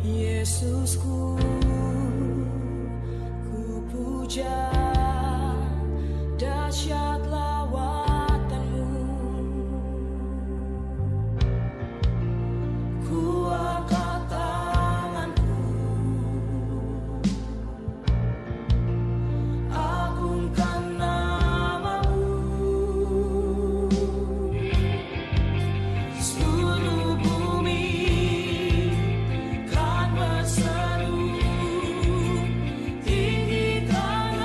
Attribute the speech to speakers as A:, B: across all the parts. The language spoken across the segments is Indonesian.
A: Yesusku, ku puja dahsyat lawatanmu. Ku angkat tanganku, agungkan namamu. Seluruh bumi kan berseru, tinggikan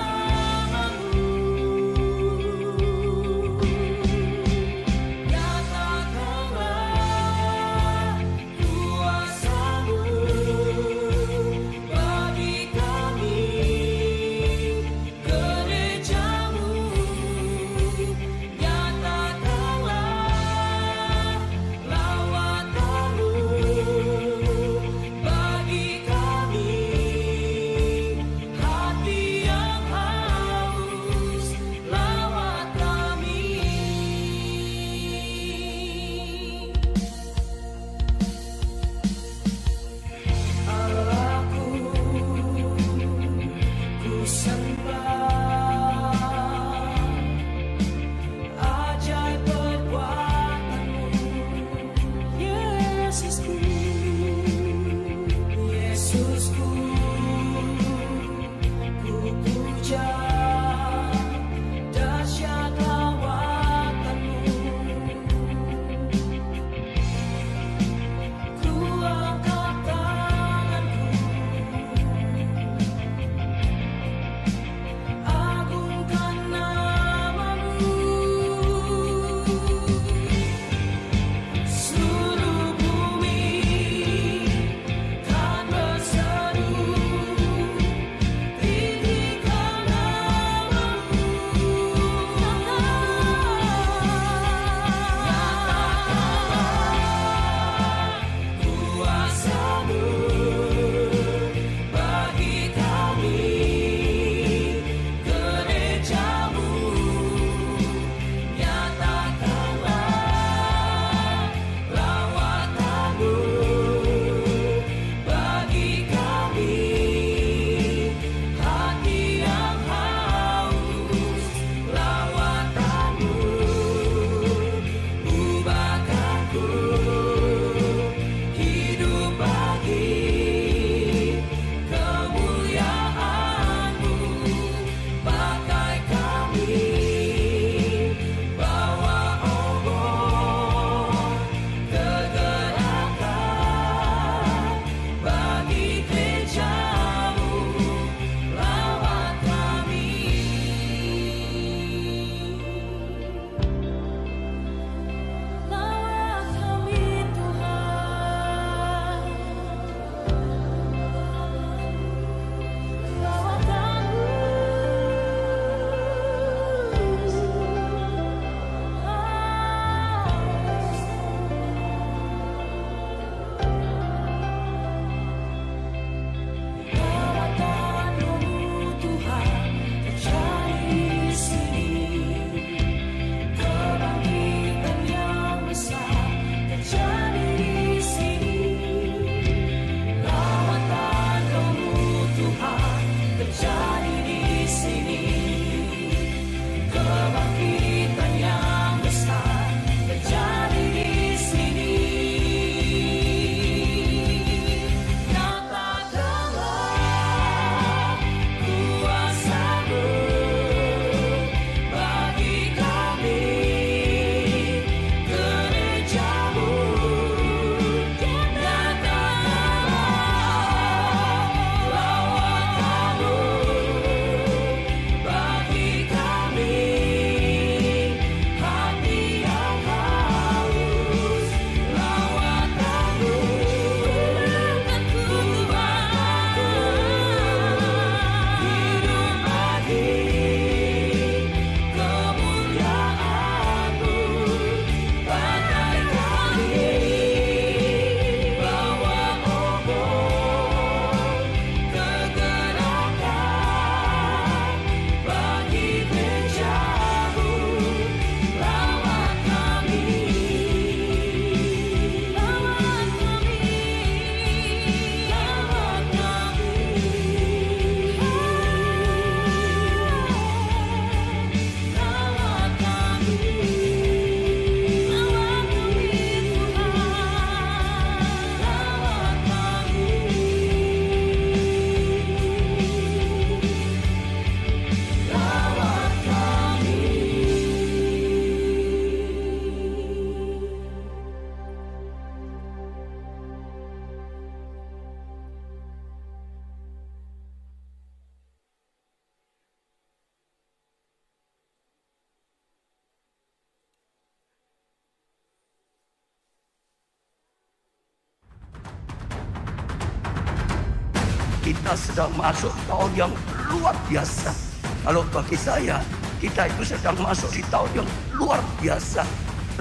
B: kita sedang masuk tahun yang luar biasa. Kalau bagi saya, kita itu sedang masuk di tahun yang luar biasa.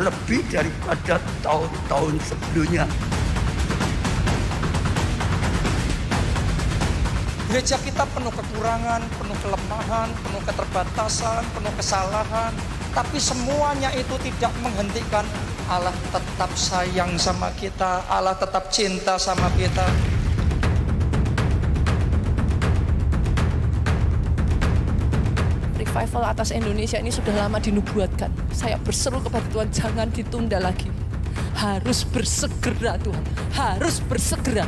B: Lebih daripada tahun-tahun sebelumnya.
C: Gereja kita penuh kekurangan, penuh kelemahan, penuh keterbatasan, penuh kesalahan. Tapi semuanya itu tidak menghentikan Allah tetap sayang sama kita, Allah tetap cinta sama kita.
D: Revival atas Indonesia ini sudah lama dinubuatkan. Saya berseru kepada Tuhan, jangan ditunda lagi. Harus bersegera Tuhan, harus bersegera.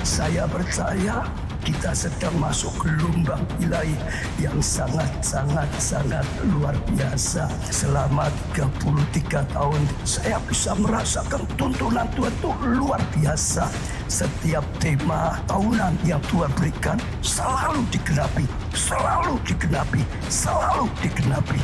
B: Saya percaya kita sedang masuk gelombang ilahi yang sangat luar biasa. Selama 33 tahun saya bisa merasakan tuntunan Tuhan itu luar biasa. Setiap tema tahunan yang Tuhan berikan selalu digenapi, selalu digenapi, selalu digenapi.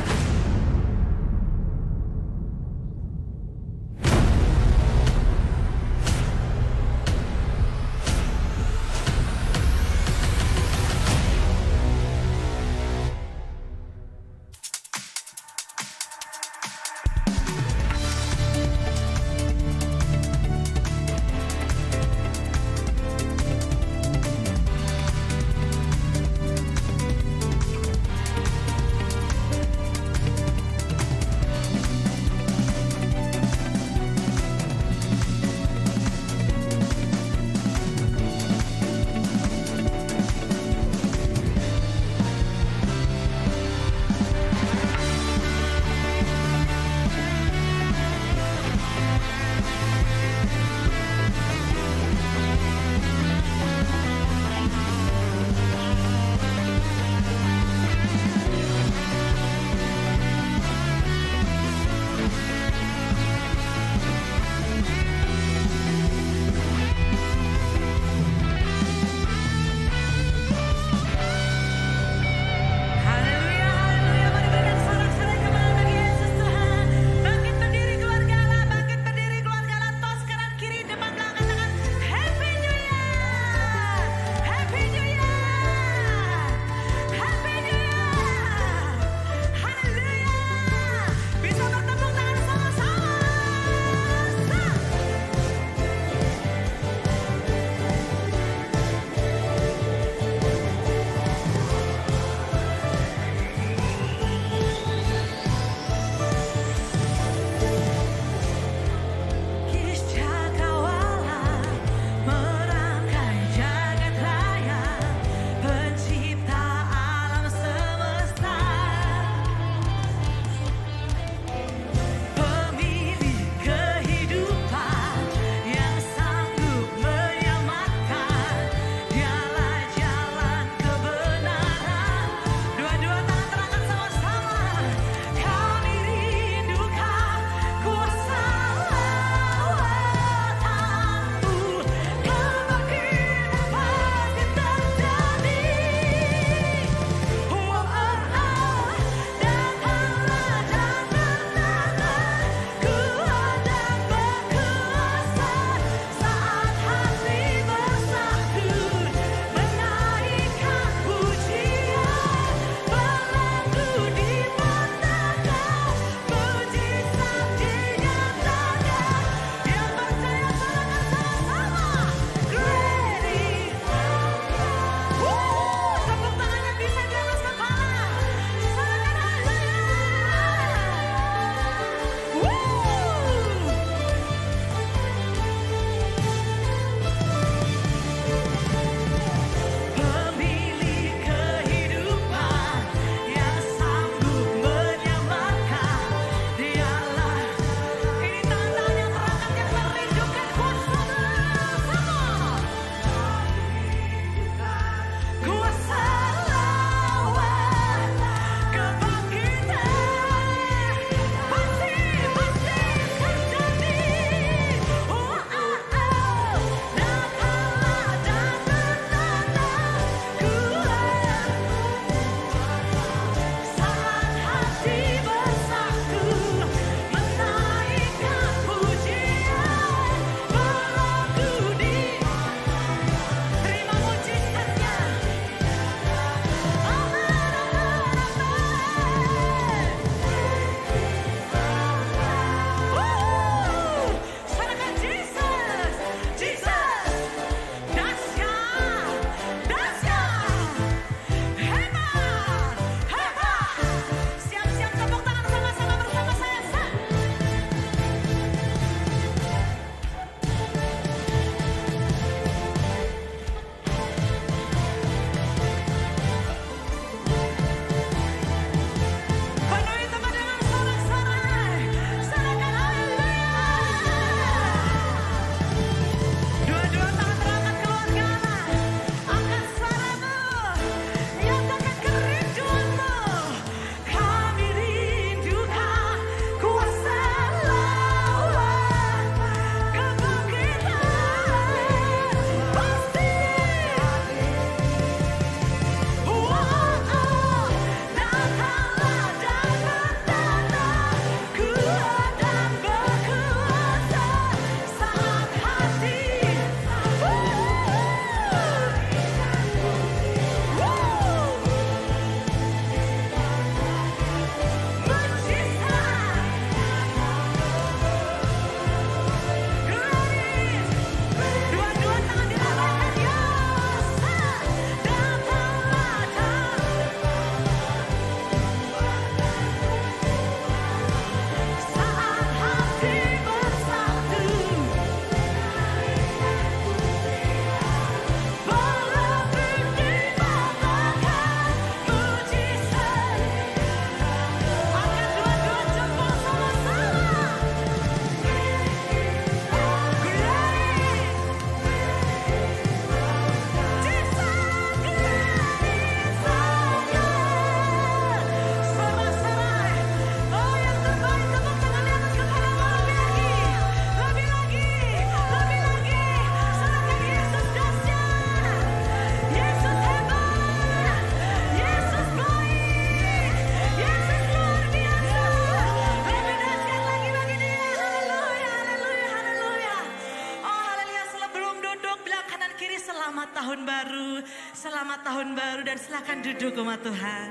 E: selamat tahun baru. Selamat tahun baru dan silakan duduk umat Tuhan.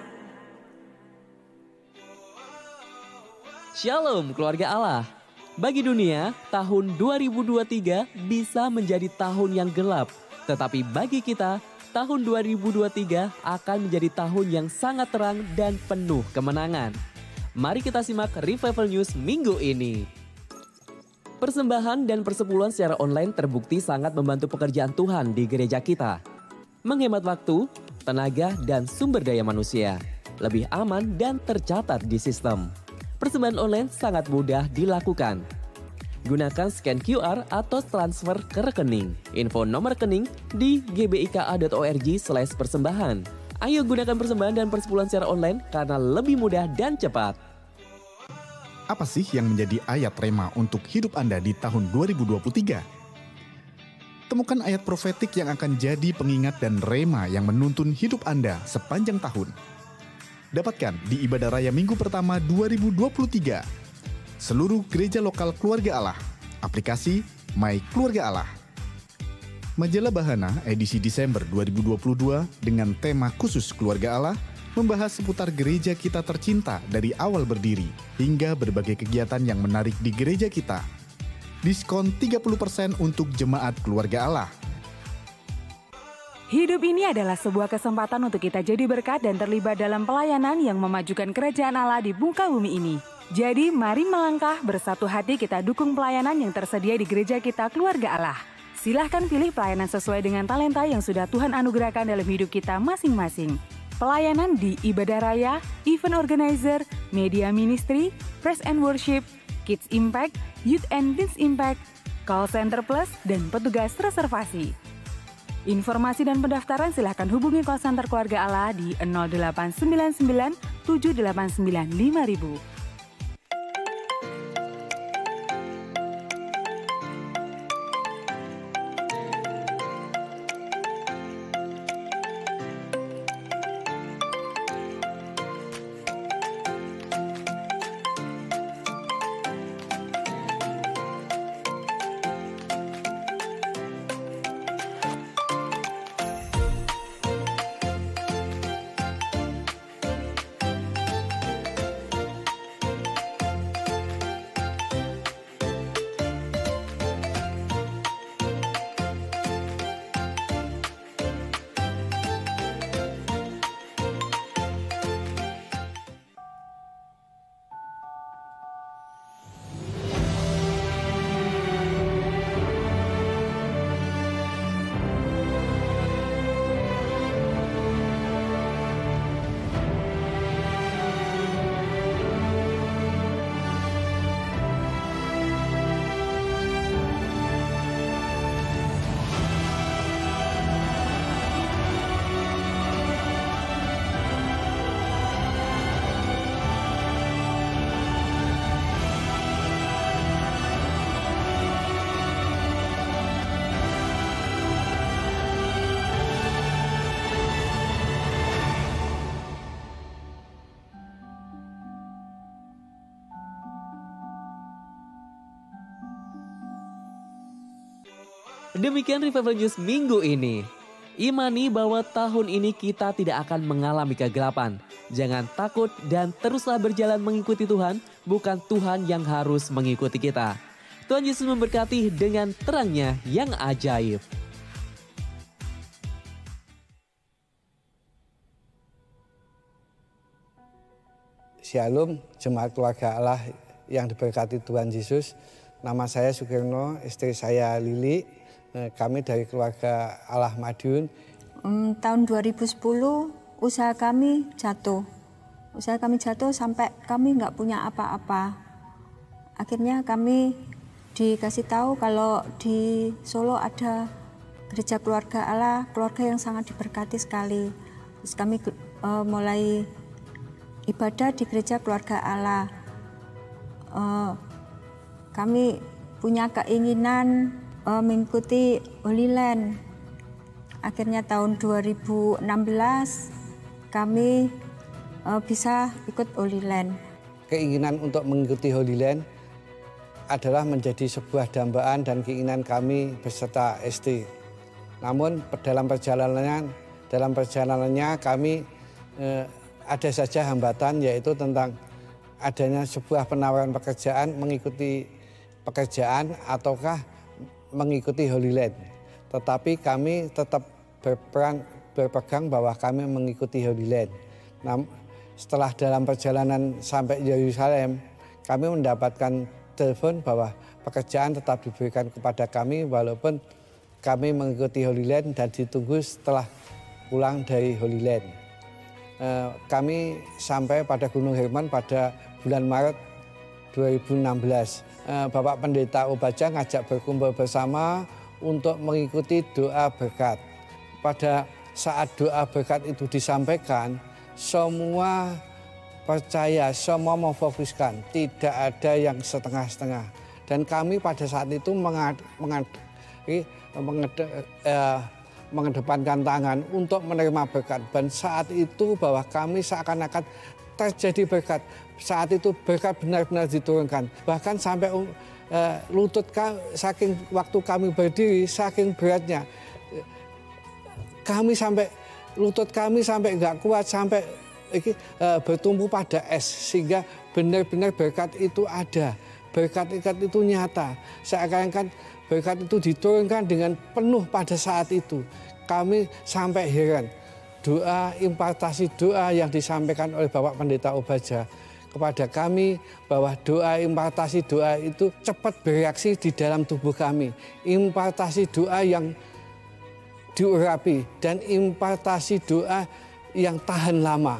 F: Shalom keluarga Allah. Bagi dunia, tahun 2023 bisa menjadi tahun yang gelap. Tetapi bagi kita, tahun 2023 akan menjadi tahun yang sangat terang dan penuh kemenangan. Mari kita simak Revival News minggu ini. Persembahan dan persepuluhan secara online terbukti sangat membantu pekerjaan Tuhan di gereja kita. Menghemat waktu, tenaga, dan sumber daya manusia. Lebih aman dan tercatat di sistem. Persembahan online sangat mudah dilakukan. Gunakan scan QR atau transfer ke rekening. Info nomor rekening di gbika.org/persembahan. Ayo gunakan persembahan dan persepuluhan secara online karena lebih mudah dan cepat.
G: Apa sih yang menjadi ayat rema untuk hidup Anda di tahun 2023? Temukan ayat profetik yang akan jadi pengingat dan rema yang menuntun hidup Anda sepanjang tahun. Dapatkan di ibadah raya minggu pertama 2023. Seluruh gereja lokal Keluarga Allah. Aplikasi My Keluarga Allah. Majalah Bahana edisi Desember 2022 dengan tema khusus Keluarga Allah membahas seputar gereja kita tercinta dari awal berdiri hingga berbagai kegiatan yang menarik di gereja kita. Diskon 30% untuk jemaat Keluarga Allah.
H: Hidup ini adalah sebuah kesempatan untuk kita jadi berkat dan terlibat dalam pelayanan yang memajukan kerajaan Allah di muka bumi ini. Jadi mari melangkah bersatu hati kita dukung pelayanan yang tersedia di gereja kita Keluarga Allah. Silahkan pilih pelayanan sesuai dengan talenta yang sudah Tuhan anugerahkan dalam hidup kita masing-masing. Pelayanan di ibadah raya, event organizer, media ministry, praise and worship, kids impact, youth and teens impact, call center plus, dan petugas reservasi. Informasi dan pendaftaran silakan hubungi call center Keluarga Allah di 0899 789 5000.
F: Demikian Revival News minggu ini. Imani bahwa tahun ini kita tidak akan mengalami kegelapan. Jangan takut dan teruslah berjalan mengikuti Tuhan, bukan Tuhan yang harus mengikuti kita. Tuhan Yesus memberkati dengan terangnya yang ajaib.
I: Shalom, jemaat Keluarga Allah yang diberkati Tuhan Yesus. Nama saya Sugirno, istri saya Lili. Kami dari Keluarga Allah Madiun.
J: Tahun 2010 usaha kami jatuh. Usaha kami jatuh sampai kami nggak punya apa-apa. Akhirnya kami dikasih tahu kalau di Solo ada gereja Keluarga Allah, keluarga yang sangat diberkati sekali. Terus kami mulai ibadah di gereja Keluarga Allah. Kami punya keinginan mengikuti Holy Land. Akhirnya tahun 2016 kami bisa ikut Holy Land.
I: Keinginan untuk mengikuti Holy Land adalah menjadi sebuah dambaan dan keinginan kami beserta istri. Namun dalam perjalanannya kami ada saja hambatan, yaitu tentang adanya sebuah penawaran pekerjaan, mengikuti pekerjaan ataukah mengikuti Holy Land. Tetapi kami tetap berpegang bahwa kami mengikuti Holy Land. Setelah dalam perjalanan sampai Yerusalem, kami mendapatkan telepon bahwa pekerjaan tetap diberikan kepada kami walaupun kami mengikuti Holy Land dan ditunggu setelah pulang dari Holy Land. Kami sampai pada Gunung Hermon pada bulan Maret 2016. Bapak Pendeta Obaja ngajak berkumpul bersama untuk mengikuti doa berkat. Pada saat doa berkat itu disampaikan, semua percaya, semua memfokuskan, tidak ada yang setengah-setengah. Dan kami pada saat itu mengedepankan tangan untuk menerima berkat. Dan saat itu bahwa kami seakan-akan terjadi berkat. Saat itu berkat benar-benar diturunkan. Bahkan sampai lutut saking waktu kami berdiri, saking beratnya. Lutut kami sampai nggak kuat, sampai bertumpu pada es. Sehingga benar-benar berkat itu ada. Berkat itu nyata. Seakan-akan berkat itu diturunkan dengan penuh pada saat itu. Kami sampai heran. Doa, impartasi doa yang disampaikan oleh Bapak Pendeta Obaja kepada kami, bahwa doa, impartasi doa itu cepat bereaksi di dalam tubuh kami. Impartasi doa yang diurapi dan impartasi doa yang tahan lama.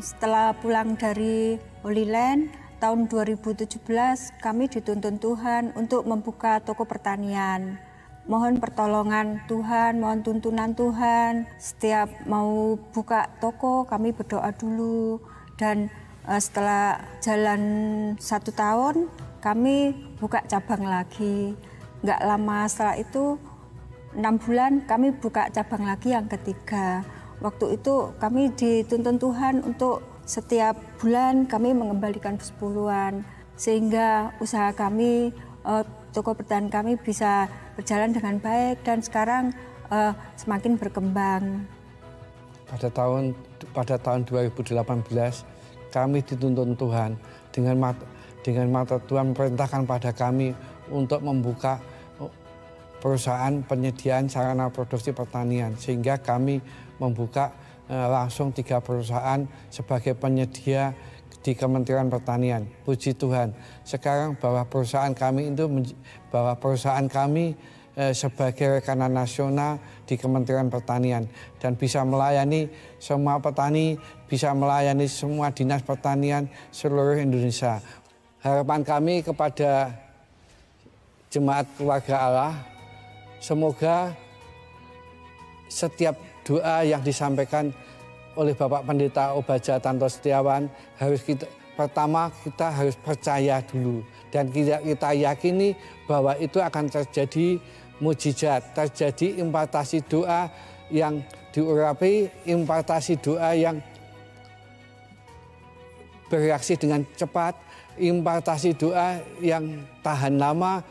J: Setelah pulang dari Holy Land, tahun 2017 kami dituntun Tuhan untuk membuka toko pertanian. Mohon pertolongan Tuhan, mohon tuntunan Tuhan. Setiap mau buka toko kami berdoa dulu. Dan setelah jalan 1 tahun kami buka cabang lagi. Nggak lama setelah itu 6 bulan kami buka cabang lagi yang ketiga. Waktu itu kami dituntun Tuhan untuk setiap bulan kami mengembalikan persepuluhan sehingga usaha kami, toko pertanian kami bisa berjalan dengan baik dan sekarang semakin berkembang.
I: Pada tahun 2018 kami dituntun Tuhan dengan mata Tuhan memerintahkan pada kami untuk membuka perusahaan penyediaan sarana produksi pertanian sehingga kami membuka langsung 3 perusahaan sebagai penyedia di Kementerian Pertanian. Puji Tuhan. Sekarang bahwa perusahaan kami sebagai rekanan nasional di Kementerian Pertanian dan bisa melayani semua petani, bisa melayani semua dinas pertanian seluruh Indonesia. Harapan kami kepada Jemaat Keluarga Allah, semoga setiap doa yang disampaikan oleh Bapak Pendeta Obaja Tanto Setiawan pertama kita harus percaya dulu dan kita yakini bahwa itu akan terjadi mujizat, terjadi impartasi doa yang diurapi, impartasi doa yang bereaksi dengan cepat, impartasi doa yang tahan lama.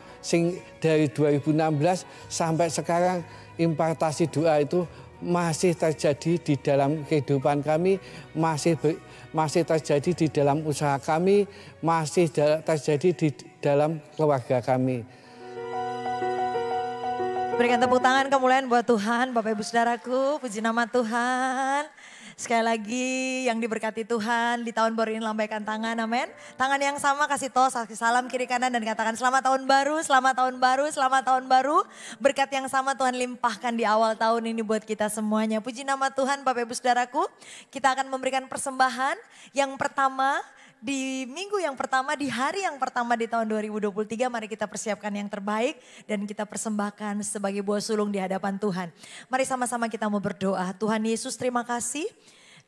I: Dari 2016 sampai sekarang impartasi doa itu masih terjadi di dalam kehidupan kami, masih terjadi di dalam usaha kami, masih terjadi di dalam keluarga kami.
K: Berikan tepuk tangan kemuliaan buat Tuhan, Bapak Ibu Saudaraku, puji nama Tuhan. Sekali lagi yang diberkati Tuhan di tahun baru ini lambaikan tangan, amin. Tangan yang sama kasih tos, kasih salam kiri kanan dan katakan selamat tahun baru, selamat tahun baru, selamat tahun baru. Berkat yang sama Tuhan limpahkan di awal tahun ini buat kita semuanya. Puji nama Tuhan Bapak Ibu Saudaraku, kita akan memberikan persembahan yang pertama. Di minggu yang pertama, di hari yang pertama di tahun 2023, mari kita persiapkan yang terbaik dan kita persembahkan sebagai buah sulung di hadapan Tuhan. Mari sama-sama kita mau berdoa. Tuhan Yesus, terima kasih.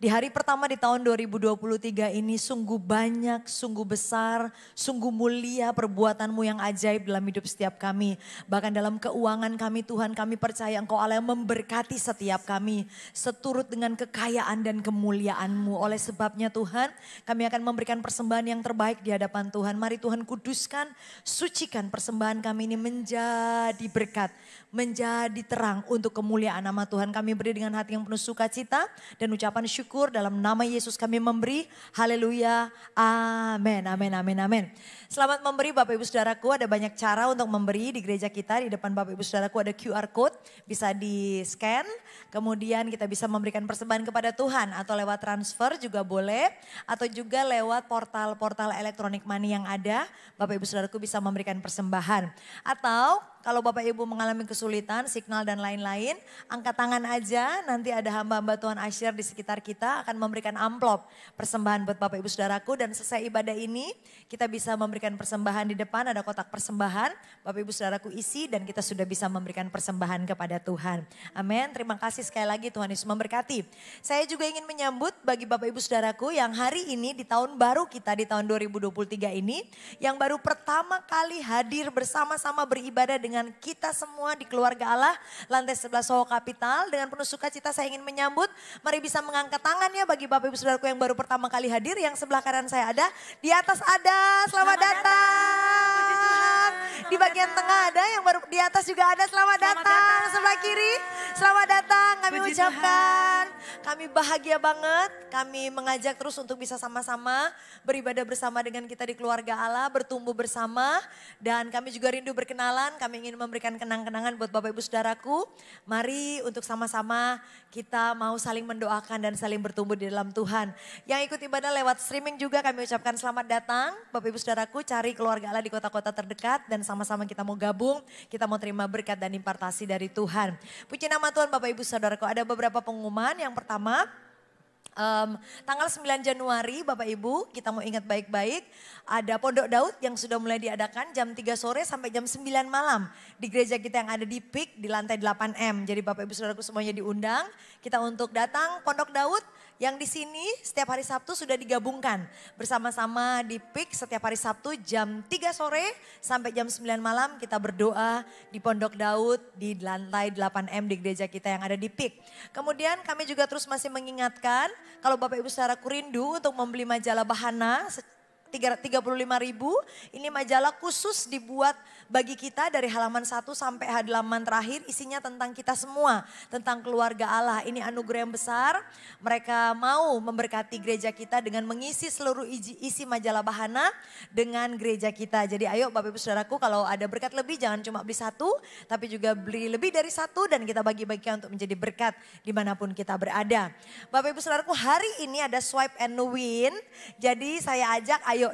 K: Di hari pertama di tahun 2023 ini sungguh banyak, sungguh besar, sungguh mulia perbuatanmu yang ajaib dalam hidup setiap kami. Bahkan dalam keuangan kami Tuhan, kami percaya Engkau Allah yang memberkati setiap kami. Seturut dengan kekayaan dan kemuliaan-Mu. Oleh sebabnya Tuhan, kami akan memberikan persembahan yang terbaik di hadapan Tuhan. Mari Tuhan kuduskan, sucikan persembahan kami ini menjadi berkat, menjadi terang untuk kemuliaan nama Tuhan. Kami beri dengan hati yang penuh sukacita dan ucapan syukur. Dalam nama Yesus kami memberi. Haleluya. Amin. Amin. Amin. Amin. Selamat memberi Bapak Ibu Saudaraku. Ada banyak cara untuk memberi di gereja kita. Di depan Bapak Ibu Saudaraku ada QR code. Bisa di scan. Kemudian kita bisa memberikan persembahan kepada Tuhan. Atau lewat transfer juga boleh. Atau juga lewat portal-portal elektronik money yang ada. Bapak Ibu Saudaraku bisa memberikan persembahan. Atau kalau Bapak Ibu mengalami kesulitan, signal dan lain-lain, angkat tangan aja. Nanti ada hamba-hamba Tuhan Asyir di sekitar kita akan memberikan amplop persembahan buat Bapak Ibu Saudaraku. Dan selesai ibadah ini kita bisa memberikan persembahan di depan, ada kotak persembahan. Bapak Ibu Saudaraku isi dan kita sudah bisa memberikan persembahan kepada Tuhan. Amin. Terima kasih sekali lagi, Tuhan Yesus memberkati. Saya juga ingin menyambut bagi Bapak Ibu Saudaraku yang hari ini di tahun baru kita di tahun 2023 ini. Yang baru pertama kali hadir bersama-sama beribadah dengan kita semua di keluarga Allah lantai 11 Soho Kapital. Dengan penuh sukacita saya ingin menyambut, mari bisa mengangkat tangannya bagi Bapak Ibu Saudaraku yang baru pertama kali hadir. Yang sebelah kanan saya ada, di atas ada, selamat datang. Puji Tuhan. Di bagian tengah ada, yang baru di atas juga ada, selamat datang. Sebelah kiri, selamat datang. Kami
E: Puji
K: ucapkan, kami bahagia banget. Kami mengajak terus untuk bisa sama-sama beribadah bersama dengan kita di keluarga Allah, bertumbuh bersama. Dan kami juga rindu berkenalan, kami ingin memberikan kenang-kenangan buat Bapak Ibu Saudaraku. Mari untuk sama-sama kita mau saling mendoakan dan saling bertumbuh di dalam Tuhan. Yang ikut ibadah lewat streaming juga kami ucapkan selamat datang. Bapak Ibu Saudaraku, cari keluarga Allah di kota-kota terdekat dan sama-sama kita mau gabung, kita mau terima berkat dan impartasi dari Tuhan. Puji nama Tuhan Bapak Ibu Saudaraku, ada beberapa pengumuman. Yang pertama, tanggal 9 Januari Bapak Ibu kita mau ingat baik-baik, ada Pondok Daud yang sudah mulai diadakan jam 3 sore sampai jam 9 malam di gereja kita yang ada di PIK di lantai 8M. Jadi Bapak Ibu Saudaraku semuanya diundang kita untuk datang Pondok Daud yang di sini setiap hari Sabtu sudah digabungkan bersama-sama di PIK setiap hari Sabtu jam 3 sore sampai jam 9 malam kita berdoa di Pondok Daud di lantai 8M di gereja kita yang ada di PIK. Kemudian kami juga terus masih mengingatkan kalau Bapak Ibu Saudaraku rindu untuk membeli majalah Bahana 35.000, ini majalah khusus dibuat bagi kita dari halaman 1 sampai halaman terakhir, isinya tentang kita semua, tentang keluarga Allah. Ini anugerah yang besar, mereka mau memberkati gereja kita dengan mengisi seluruh isi majalah Bahana dengan gereja kita. Jadi ayo Bapak Ibu Saudaraku, kalau ada berkat lebih jangan cuma beli satu, tapi juga beli lebih dari satu dan kita bagi-bagikan untuk menjadi berkat dimanapun kita berada. Bapak Ibu Saudaraku, hari ini ada swipe and win, jadi saya ajak ayo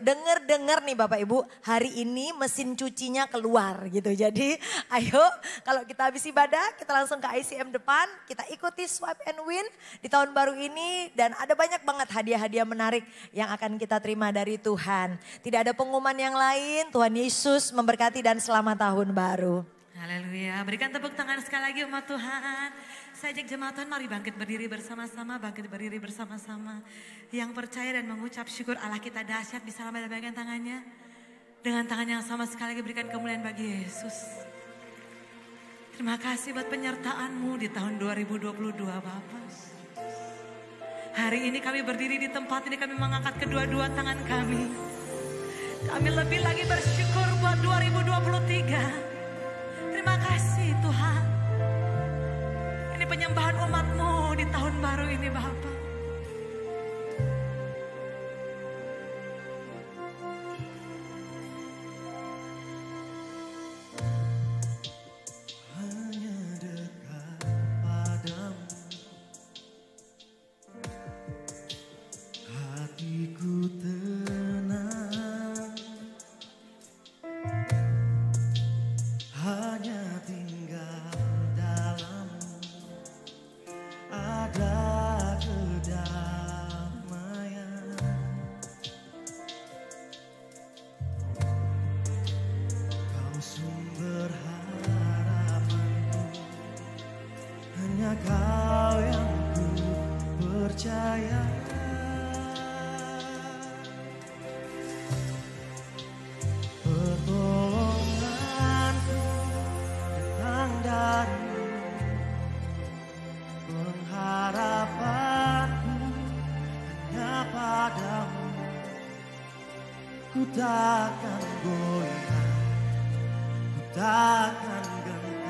K: denger nih Bapak Ibu, hari ini mesin cucinya keluar gitu. Jadi ayo kalau kita habis ibadah kita langsung ke ICM depan, kita ikuti swipe and win di tahun baru ini. Dan ada banyak banget hadiah-hadiah menarik yang akan kita terima dari Tuhan. Tidak ada pengumuman yang lain, Tuhan Yesus memberkati dan selamat tahun baru.
E: Haleluya, berikan tepuk tangan sekali lagi umat Tuhan. Saya ajak jemaat Tuhan, mari bangkit berdiri bersama-sama, bangkit berdiri bersama-sama. Yang percaya dan mengucap syukur Allah kita dahsyat, bisa lambaikan tangannya. Dengan tangan yang sama sekali lagi berikan kemuliaan bagi Yesus. Terima kasih buat penyertaan-Mu di tahun 2022 Bapak. Hari ini kami berdiri di tempat ini, kami mengangkat kedua-dua tangan kami. Kami lebih lagi bersyukur buat 2023. Terima kasih Tuhan. Ini penyembahan umat-Mu di tahun baru ini Bapak.
A: Hanya dekat padamu, hatiku tenang. Hanya tinggal dalam ada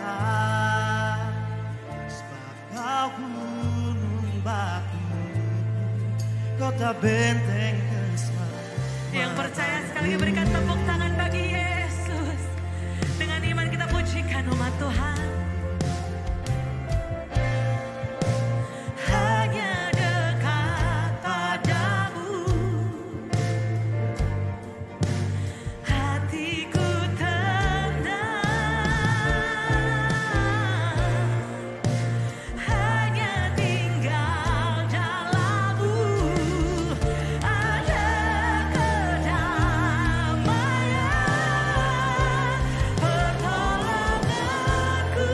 A: Tuhan, sebab kau gunung batu, kota benteng keselamatan.
E: Yang percaya sekali lagi berikan tepuk tangan bagi Yesus. Dengan iman kita pujikan umat Tuhan. Hanya dekat padamu, hatiku tenang. Hanya tinggal dalam-Mu ada kedamaian, pertolonganku.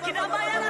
L: Glory.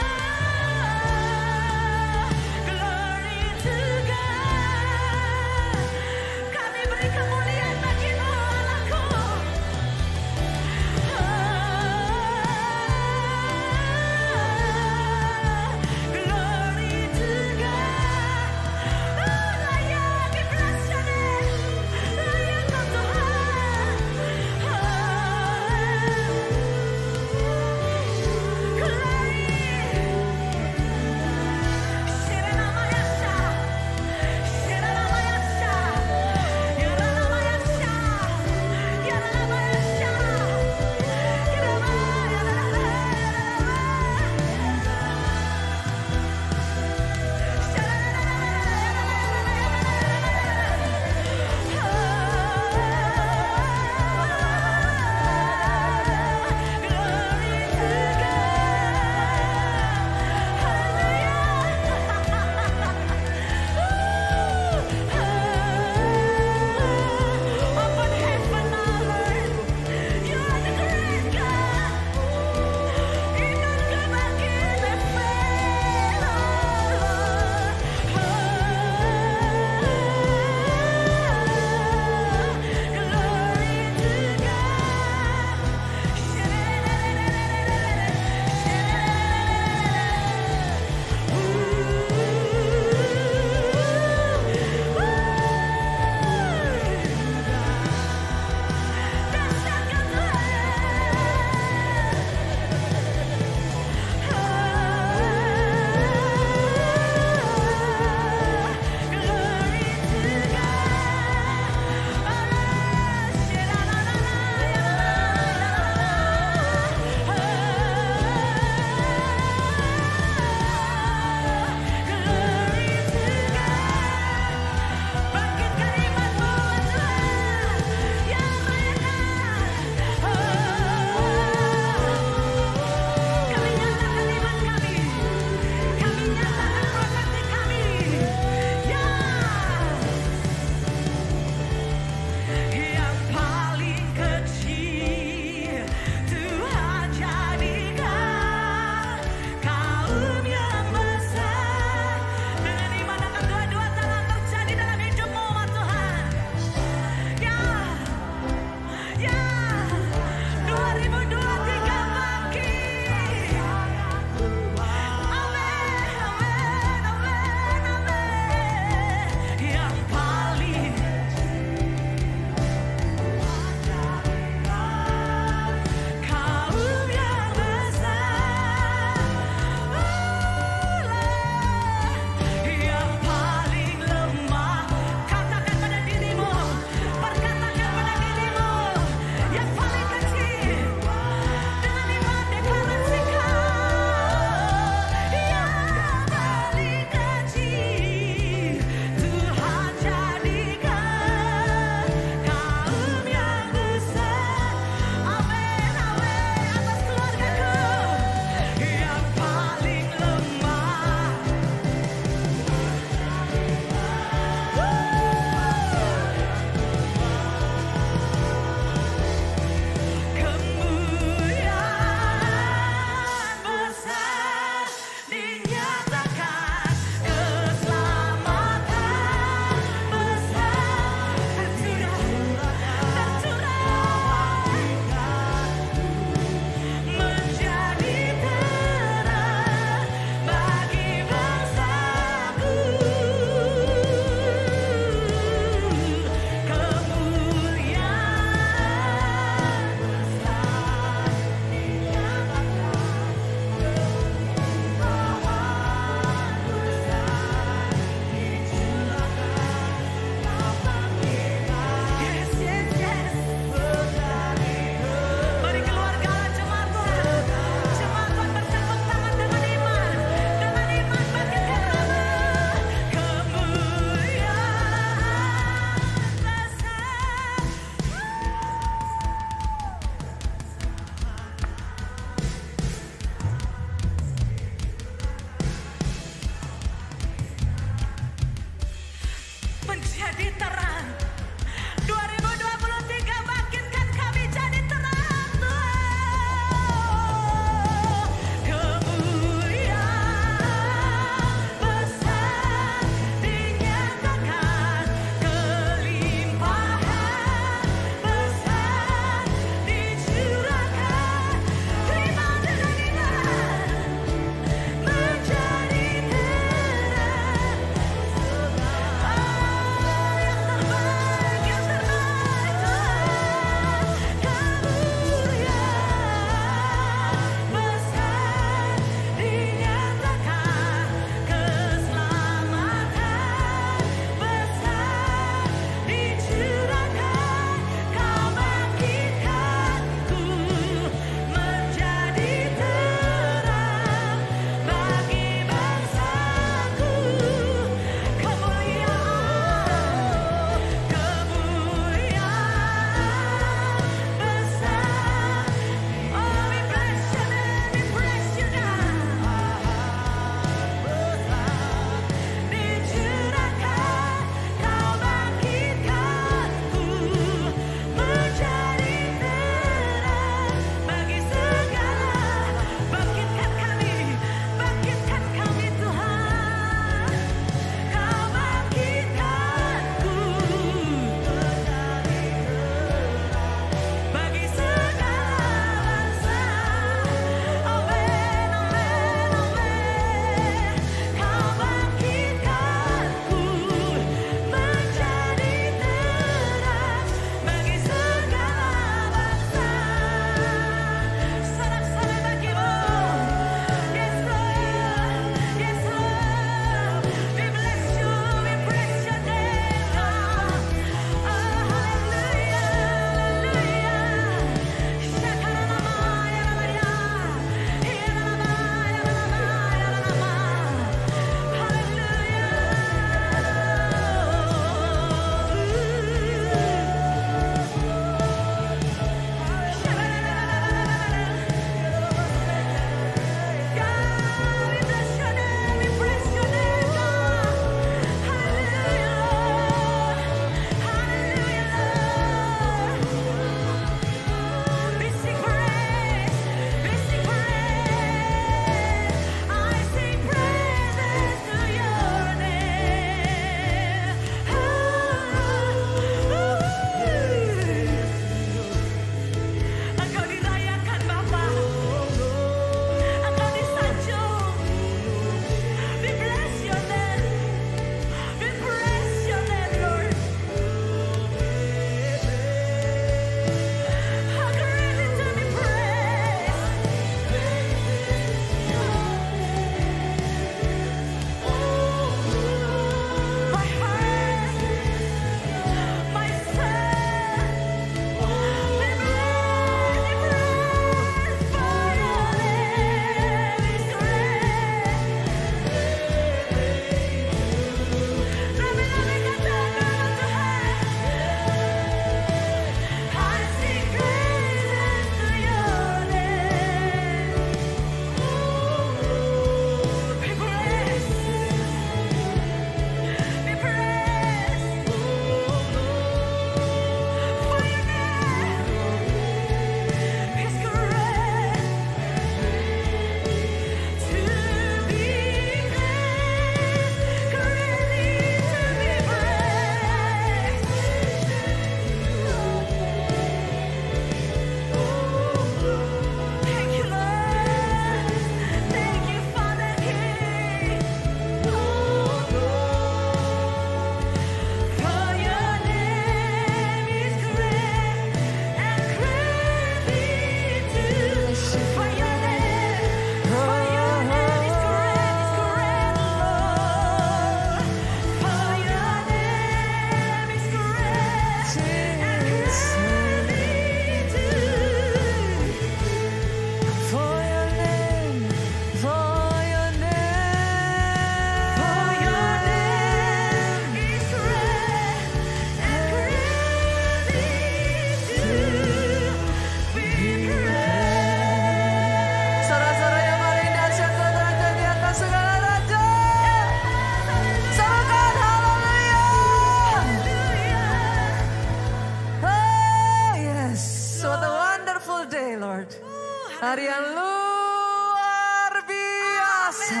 D: Hari yang luar biasa.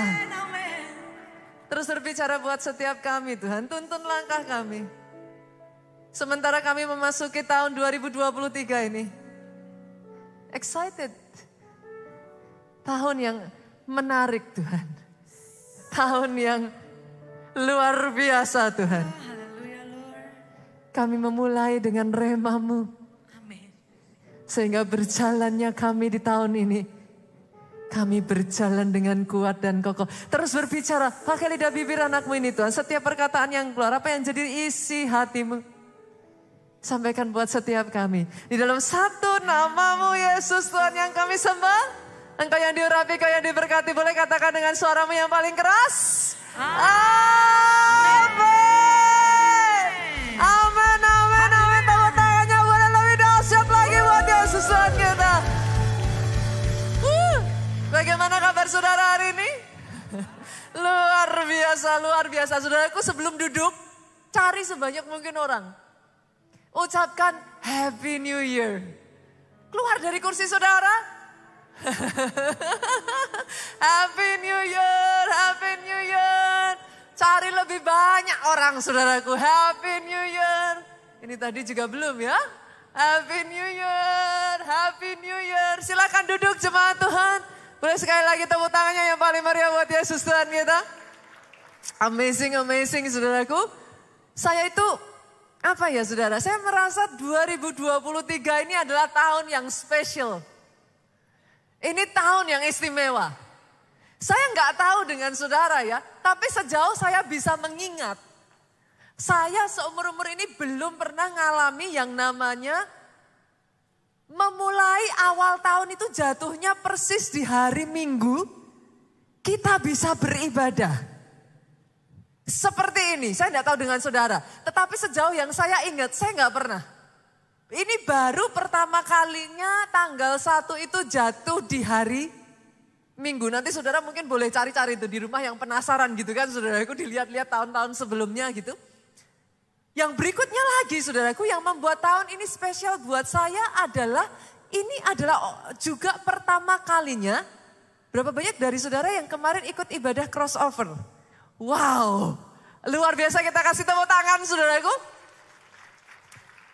D: Terus berbicara buat setiap kami Tuhan, tuntun langkah kami. Sementara kami memasuki tahun 2023 ini. Excited. Tahun yang menarik Tuhan. Tahun yang luar biasa Tuhan. Kami memulai dengan rema-Mu. Sehingga berjalannya kami di tahun ini. Kami berjalan dengan kuat dan kokoh. Terus berbicara, pakai lidah bibir anak-Mu ini Tuhan. Setiap perkataan yang keluar, apa yang jadi isi hati-Mu. Sampaikan buat setiap kami. Di dalam satu nama-Mu Yesus Tuhan yang kami sembah. Engkau yang diurapi, Engkau yang diberkati. Boleh katakan dengan suara-Mu yang paling keras. Amin. Amin, amin, amin. Tepuk tangannya boleh lebih dahsyat lagi buat Yesus Tuhan kita. Bagaimana kabar saudara hari ini? Luar biasa, luar biasa. Saudaraku sebelum duduk, cari sebanyak mungkin orang. Ucapkan Happy New Year. Keluar dari kursi saudara. Happy New Year, Happy New Year. Cari lebih banyak orang saudaraku. Happy New Year. Ini tadi juga belum ya. Happy New Year, Happy New Year. Silakan duduk jemaat Tuhan. Boleh sekali lagi tepuk tangannya yang paling meriah buat Yesus Tuhan kita. Amazing, amazing saudaraku. Saya itu, apa ya saudara, saya merasa 2023 ini adalah tahun yang spesial. Ini tahun yang istimewa. Saya nggak tahu dengan saudara ya, tapi sejauh saya bisa mengingat. Saya seumur-umur ini belum pernah ngalami yang namanya memulai awal tahun itu jatuhnya persis di hari Minggu, kita bisa beribadah. Seperti ini, saya tidak tahu dengan saudara. Tetapi sejauh yang saya ingat, saya nggak pernah. Ini baru pertama kalinya tanggal 1 itu jatuh di hari Minggu. Nanti saudara mungkin boleh cari-cari itu di rumah yang penasaran gitu kan. Saudaraku dilihat-lihat tahun-tahun sebelumnya gitu. Yang berikutnya lagi saudaraku yang membuat tahun ini spesial buat saya adalah ini adalah juga pertama kalinya. Berapa banyak dari saudara yang kemarin ikut ibadah crossover? Wow, luar biasa, kita kasih tepuk tangan saudaraku.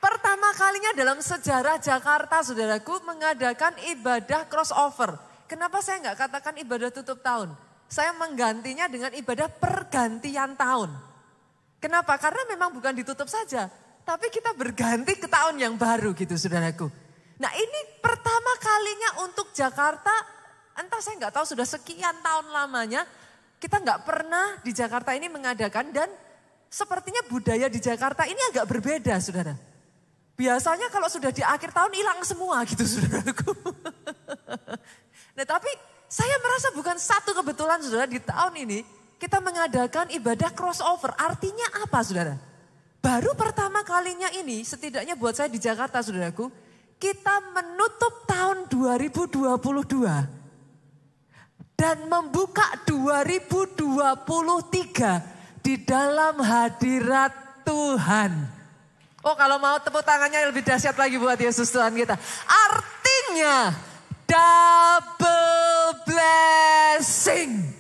D: Pertama kalinya dalam sejarah Jakarta saudaraku mengadakan ibadah crossover. Kenapa saya nggak katakan ibadah tutup tahun? Saya menggantinya dengan ibadah pergantian tahun. Kenapa? Karena memang bukan ditutup saja, tapi kita berganti ke tahun yang baru gitu saudaraku. Nah ini pertama kalinya untuk Jakarta, entah saya nggak tahu sudah sekian tahun lamanya, kita nggak pernah di Jakarta ini mengadakan dan sepertinya budaya di Jakarta ini agak berbeda saudara. Biasanya kalau sudah di akhir tahun hilang semua gitu saudaraku. Nah tapi saya merasa bukan satu kebetulan saudara di tahun ini. Kita mengadakan ibadah crossover, artinya apa saudara? Baru pertama kalinya ini, setidaknya buat saya di Jakarta saudaraku, kita menutup tahun 2022 dan membuka 2023 di dalam hadirat Tuhan. Oh kalau mau tepuk tangannya lebih dahsyat lagi buat Yesus Tuhan kita. Artinya double blessing.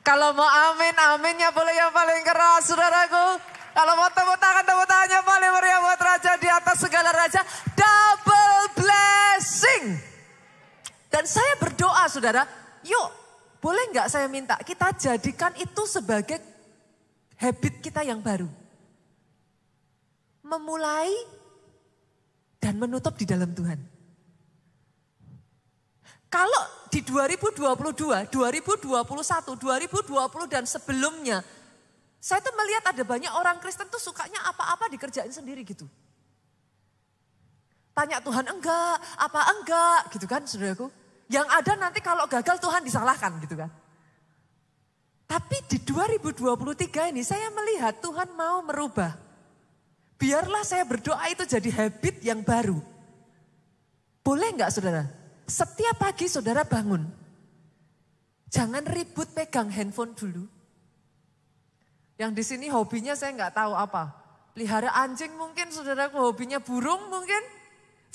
D: Kalau mau amin, aminnya boleh yang paling keras saudaraku. Kalau mau tepuk tangannya paling meriah buat Raja di atas segala Raja. Double blessing. Dan saya berdoa saudara, yuk boleh nggak saya minta kita jadikan itu sebagai habit kita yang baru. Memulai dan menutup di dalam Tuhan. Kalau di 2022, 2021, 2020 dan sebelumnya, saya tuh melihat ada banyak orang Kristen tuh sukanya apa-apa dikerjain sendiri gitu. Tanya Tuhan enggak, apa enggak gitu kan saudaraku. Yang ada nanti kalau gagal Tuhan disalahkan gitu kan. Tapi di 2023 ini saya melihat Tuhan mau merubah. Biarlah saya berdoa itu jadi habit yang baru. Boleh enggak saudara? Setiap pagi saudara bangun, jangan ribut pegang handphone dulu. Yang di sini hobinya saya nggak tahu apa. Pelihara anjing mungkin saudaraku, hobinya burung mungkin.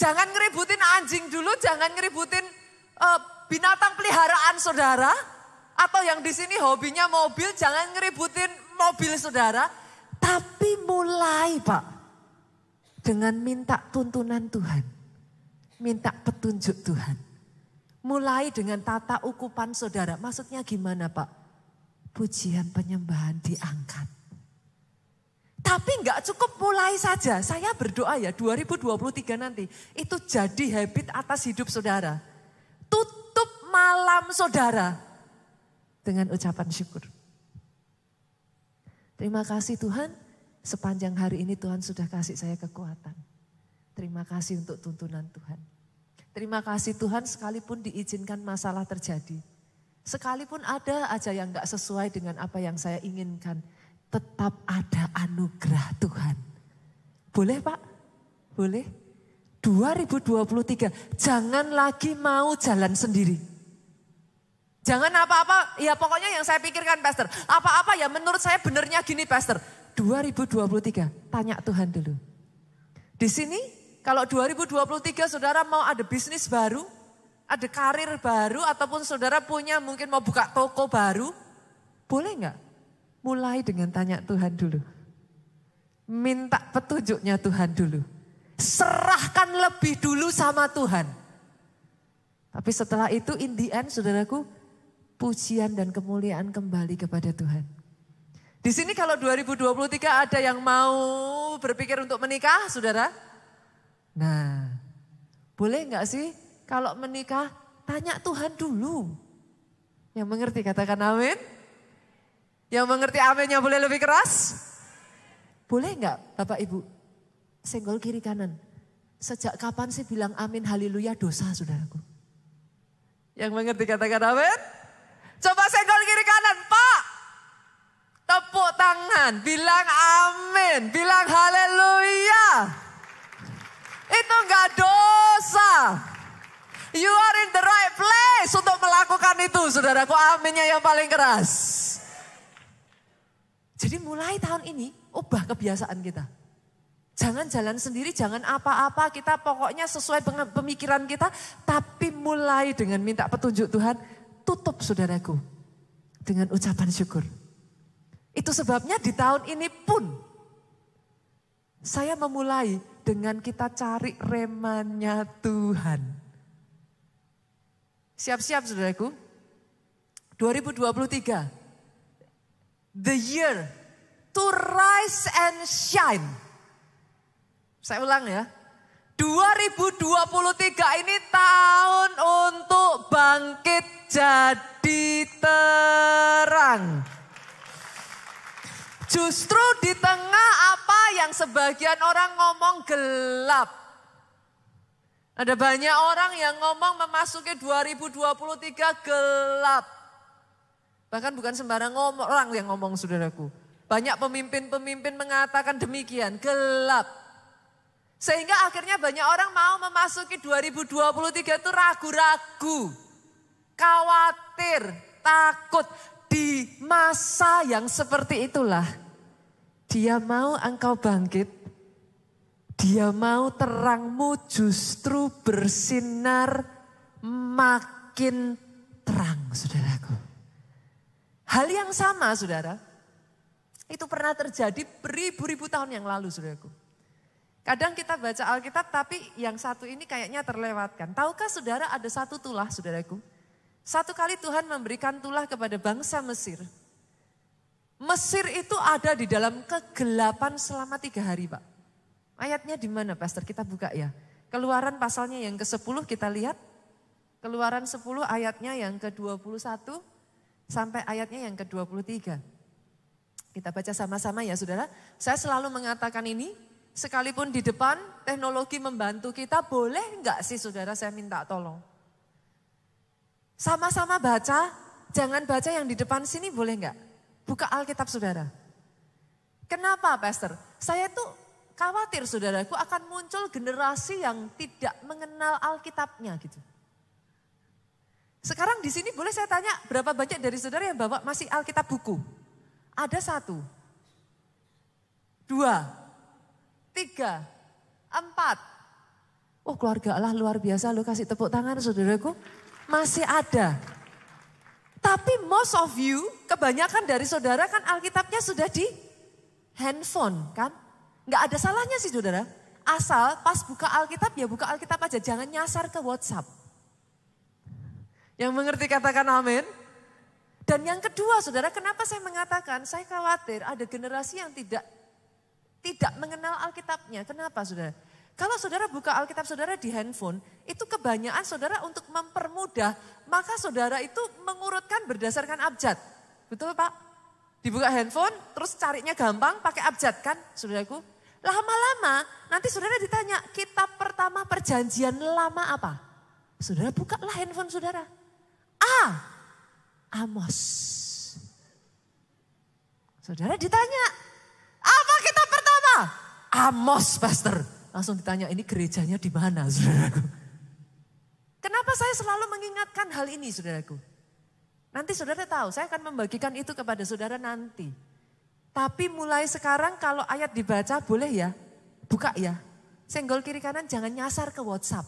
D: Jangan ngeributin anjing dulu, jangan ngeributin binatang peliharaan saudara, atau yang di sini hobinya mobil, jangan ngeributin mobil saudara. Tapi mulai Pak, dengan minta tuntunan Tuhan, minta petunjuk Tuhan. Mulai dengan tata ukupan saudara, maksudnya gimana Pak? Pujian penyembahan diangkat. Tapi enggak cukup mulai saja, saya berdoa ya 2023 nanti itu jadi habit atas hidup saudara. Tutup malam saudara dengan ucapan syukur. Terima kasih Tuhan, sepanjang hari ini Tuhan sudah kasih saya kekuatan. Terima kasih untuk tuntunan Tuhan. Terima kasih Tuhan sekalipun diizinkan masalah terjadi. Sekalipun ada aja yang gak sesuai dengan apa yang saya inginkan. Tetap ada anugerah Tuhan. Boleh Pak? Boleh? 2023 jangan lagi mau jalan sendiri. Jangan apa-apa, ya pokoknya yang saya pikirkan Pastor. Apa-apa ya menurut saya benernya gini Pastor. 2023 tanya Tuhan dulu. Di sini kalau 2023 saudara mau ada bisnis baru, ada karir baru, ataupun saudara punya mungkin mau buka toko baru, boleh nggak? Mulai dengan tanya Tuhan dulu. Minta petunjuknya Tuhan dulu. Serahkan lebih dulu sama Tuhan. Tapi setelah itu in the end saudaraku, pujian dan kemuliaan kembali kepada Tuhan. Di sini kalau 2023 ada yang mau berpikir untuk menikah saudara? Nah, boleh nggak sih kalau menikah tanya Tuhan dulu. Yang mengerti katakan amin. Yang mengerti aminnya boleh lebih keras. Boleh nggak Bapak Ibu? Senggol kiri kanan. Sejak kapan sih bilang amin haleluya dosa saudaraku? Yang mengerti katakan amin. Coba senggol kiri kanan Pak. Tepuk tangan, bilang amin, bilang haleluya. Itu enggak dosa. You are in the right place untuk melakukan itu saudaraku, aminnya yang paling keras. Jadi mulai tahun ini ubah kebiasaan kita. Jangan jalan sendiri, jangan apa-apa, kita pokoknya sesuai pemikiran kita. Tapi mulai dengan minta petunjuk Tuhan, tutup saudaraku dengan ucapan syukur. Itu sebabnya di tahun ini pun saya memulai dengan kita cari remanya Tuhan. Siap-siap saudaraku. 2023. The year to rise and shine. Saya ulang ya. 2023 ini tahun untuk bangkit jadi terang. Justru di tengah apa yang sebagian orang ngomong gelap. Ada banyak orang yang ngomong memasuki 2023 gelap. Bahkan bukan sembarang orang yang ngomong saudaraku. Banyak pemimpin-pemimpin mengatakan demikian, gelap. Sehingga akhirnya banyak orang mau memasuki 2023 itu ragu-ragu. Khawatir, takut. Di masa yang seperti itulah, dia mau engkau bangkit, dia mau terangmu justru bersinar makin terang, saudaraku. Hal yang sama, saudara, itu pernah terjadi beribu-ribu tahun yang lalu, saudaraku. Kadang kita baca Alkitab, tapi yang satu ini kayaknya terlewatkan. Tahukah saudara ada satu tulah, saudaraku? Satu kali Tuhan memberikan tulah kepada bangsa Mesir. Mesir itu ada di dalam kegelapan selama 3 hari, Pak. Ayatnya di mana, Pastor? Kita buka ya. Keluaran pasalnya yang ke-10 kita lihat. Keluaran 10 ayatnya yang ke-21 sampai ayatnya yang ke-23. Kita baca sama-sama ya, saudara. Saya selalu mengatakan ini, sekalipun di depan teknologi membantu kita, boleh enggak sih saudara saya minta tolong? Sama-sama baca, jangan baca yang di depan sini boleh enggak? Buka Alkitab saudara. Kenapa Pastor? Saya tuh khawatir saudaraku akan muncul generasi yang tidak mengenal Alkitabnya gitu. Sekarang di sini boleh saya tanya berapa banyak dari saudara yang bawa masih Alkitab buku? Ada 1, 2, 3, 4. Oh keluarga Allah luar biasa, lo kasih tepuk tangan saudaraku. Masih ada. Tapi most of you, kebanyakan dari saudara kan Alkitabnya sudah di handphone kan. Nggak ada salahnya sih saudara. Asal pas buka Alkitab ya buka Alkitab aja. Jangan nyasar ke WhatsApp. Yang mengerti katakan amin. Dan yang kedua saudara, kenapa saya mengatakan saya khawatir ada generasi yang tidak mengenal Alkitabnya. Kenapa saudara? Kalau saudara buka Alkitab saudara di handphone, itu kebanyakan saudara untuk mempermudah, maka saudara itu mengurutkan berdasarkan abjad. Betul Pak? Dibuka handphone, terus carinya gampang pakai abjad kan saudaraku. Lama-lama nanti saudara ditanya, kitab pertama perjanjian lama apa? Saudara bukalah handphone saudara. Amos. Saudara ditanya, apa kitab pertama? Amos, pastor. Langsung ditanya, ini gerejanya di mana, saudaraku? Kenapa saya selalu mengingatkan hal ini, saudaraku? Nanti saudara tahu, saya akan membagikan itu kepada saudara nanti. Tapi mulai sekarang kalau ayat dibaca boleh ya, buka ya. Senggol kiri kanan jangan nyasar ke WhatsApp.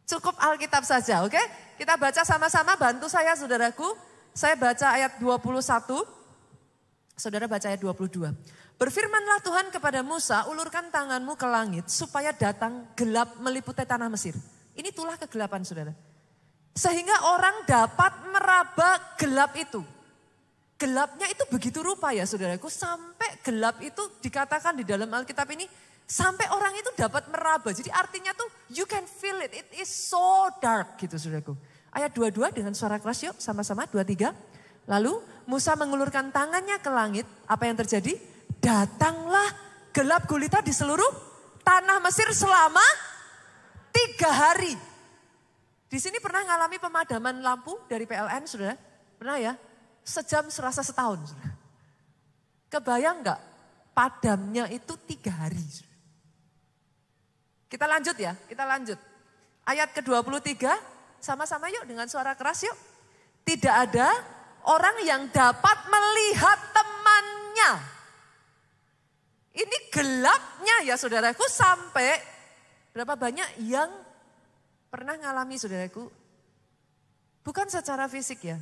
D: Cukup Alkitab saja, oke? Kita baca sama-sama, bantu saya saudaraku. Saya baca ayat 21, saudara baca ayat 22. Berfirmanlah Tuhan kepada Musa, ulurkan tanganmu ke langit supaya datang gelap meliputi tanah Mesir. Ini itulah kegelapan saudara. Sehingga orang dapat meraba gelap itu. Gelapnya itu begitu rupa ya saudaraku, sampai gelap itu dikatakan di dalam Alkitab ini, sampai orang itu dapat meraba. Jadi artinya tuh you can feel it is so dark gitu saudaraku. Ayat 22 dengan suara keras yuk sama-sama 23. Lalu Musa mengulurkan tangannya ke langit, apa yang terjadi? Datanglah gelap gulita di seluruh tanah Mesir selama 3 hari. Di sini pernah ngalami pemadaman lampu dari PLN saudara? Pernah ya? Sejam serasa setahun. Saudara. Kebayang nggak padamnya itu 3 hari. Saudara. Kita lanjut ya, kita lanjut. Ayat ke-23, sama-sama yuk dengan suara keras yuk. Tidak ada orang yang dapat melihat temannya. Ini gelapnya ya saudaraku, sampai berapa banyak yang pernah ngalami saudaraku. Bukan secara fisik ya.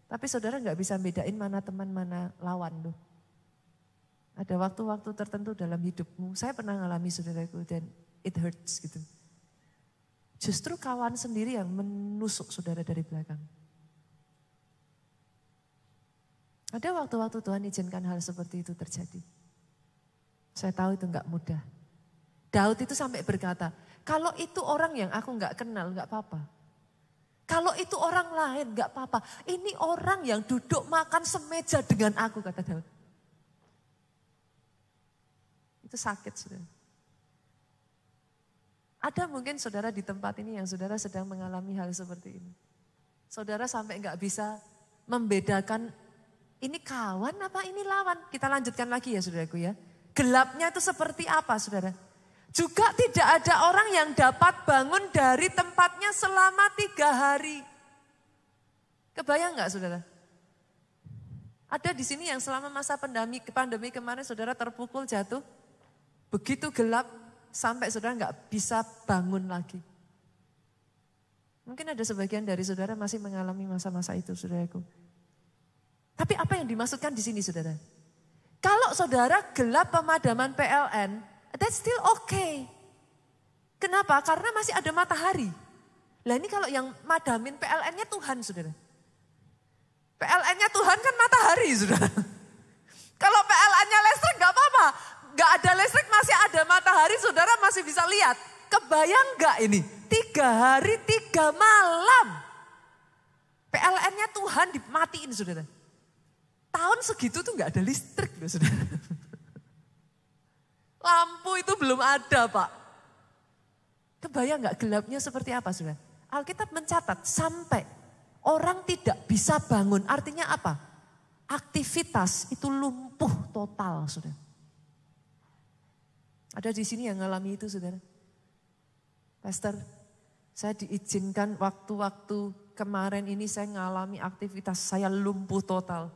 D: Tapi saudara nggak bisa bedain mana teman, mana lawan loh. Ada waktu-waktu tertentu dalam hidupmu, saya pernah ngalami saudaraku dan it hurts gitu. Justru kawan sendiri yang menusuk saudara dari belakang. Ada waktu-waktu Tuhan izinkan hal seperti itu terjadi. Saya tahu itu nggak mudah. Daud itu sampai berkata, kalau itu orang yang aku nggak kenal nggak apa-apa. Kalau itu orang lain gak apa-apa. Ini orang yang duduk makan semeja dengan aku, kata Daud. Itu sakit saudara. Ada mungkin saudara di tempat ini yang saudara sedang mengalami hal seperti ini. Saudara sampai gak bisa membedakan ini kawan apa ini lawan. Kita lanjutkan lagi ya saudaraku ya. Gelapnya itu seperti apa saudara? Juga tidak ada orang yang dapat bangun dari tempatnya selama 3 hari. Kebayang nggak saudara? Ada di sini yang selama masa pandemi kemarin saudara terpukul jatuh. Begitu gelap sampai saudara nggak bisa bangun lagi. Mungkin ada sebagian dari saudara masih mengalami masa-masa itu saudaraku. Tapi apa yang dimaksudkan di sini saudara? Kalau saudara gelap pemadaman PLN, that's still okay. Kenapa? Karena masih ada matahari. Lah ini kalau yang madamin PLN-nya Tuhan, saudara. PLN-nya Tuhan kan matahari, saudara. Kalau PLN-nya listrik gak apa-apa. Gak ada listrik masih ada matahari, saudara masih bisa lihat. Kebayang gak ini? 3 hari 3 malam. PLN-nya Tuhan dimatiin, saudara. Tahun segitu tuh gak ada listrik loh, saudara. Lampu itu belum ada Pak. Kebayang gak gelapnya seperti apa saudara? Alkitab mencatat sampai orang tidak bisa bangun. Artinya apa? Aktivitas itu lumpuh total saudara. Ada di sini yang ngalami itu saudara. Pastor, saya diizinkan waktu-waktu kemarin ini saya ngalami aktivitas saya lumpuh total.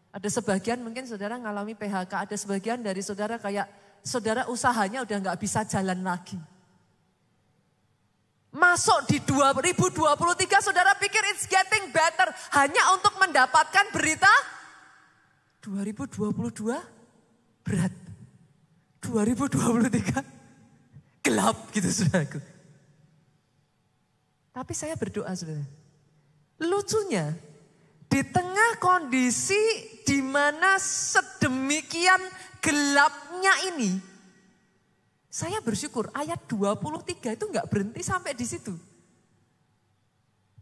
D: Ada sebagian mungkin saudara ngalami PHK, ada sebagian dari saudara kayak saudara usahanya udah gak bisa jalan lagi. Masuk di 2023 saudara pikir it's getting better. Hanya untuk mendapatkan berita 2022 berat. 2023 gelap gitu saudaraku. Tapi saya berdoa saudara. Lucunya di tengah kondisi di mana sedemikian gelapnya ini, saya bersyukur ayat 23 itu enggak berhenti sampai di situ.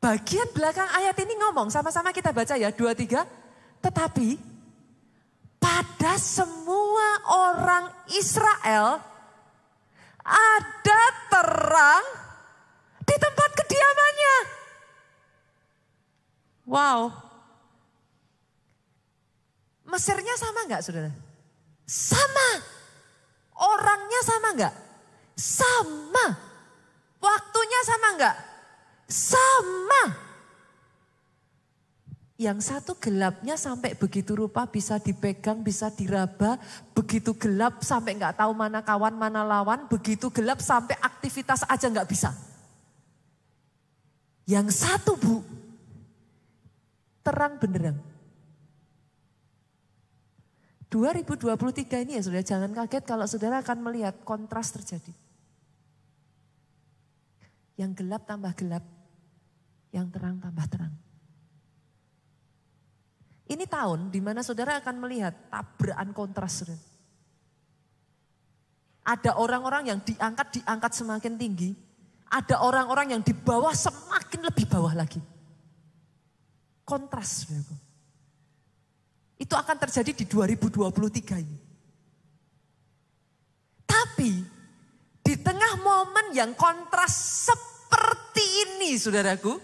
D: Bagian belakang ayat ini ngomong, sama-sama kita baca ya, 23. Tetapi pada semua orang Israel ada terang di tempat kediamannya. Wow. Mesirnya sama enggak saudara? Sama. Orangnya sama enggak? Sama. Waktunya sama enggak? Sama. Yang satu gelapnya sampai begitu rupa bisa dipegang, bisa diraba. Begitu gelap sampai enggak tahu mana kawan, mana lawan. Begitu gelap sampai aktivitas aja enggak bisa. Yang satu bu, terang benderang. 2023 ini ya saudara, jangan kaget kalau saudara akan melihat kontras terjadi. Yang gelap tambah gelap, yang terang tambah terang. Ini tahun di mana saudara akan melihat tabrakan kontras saudara. Ada orang-orang yang diangkat semakin tinggi, ada orang-orang yang di bawah semakin lebih bawah lagi. Kontras saudara. Itu akan terjadi di 2023 ini. Tapi di tengah momen yang kontras seperti ini saudaraku,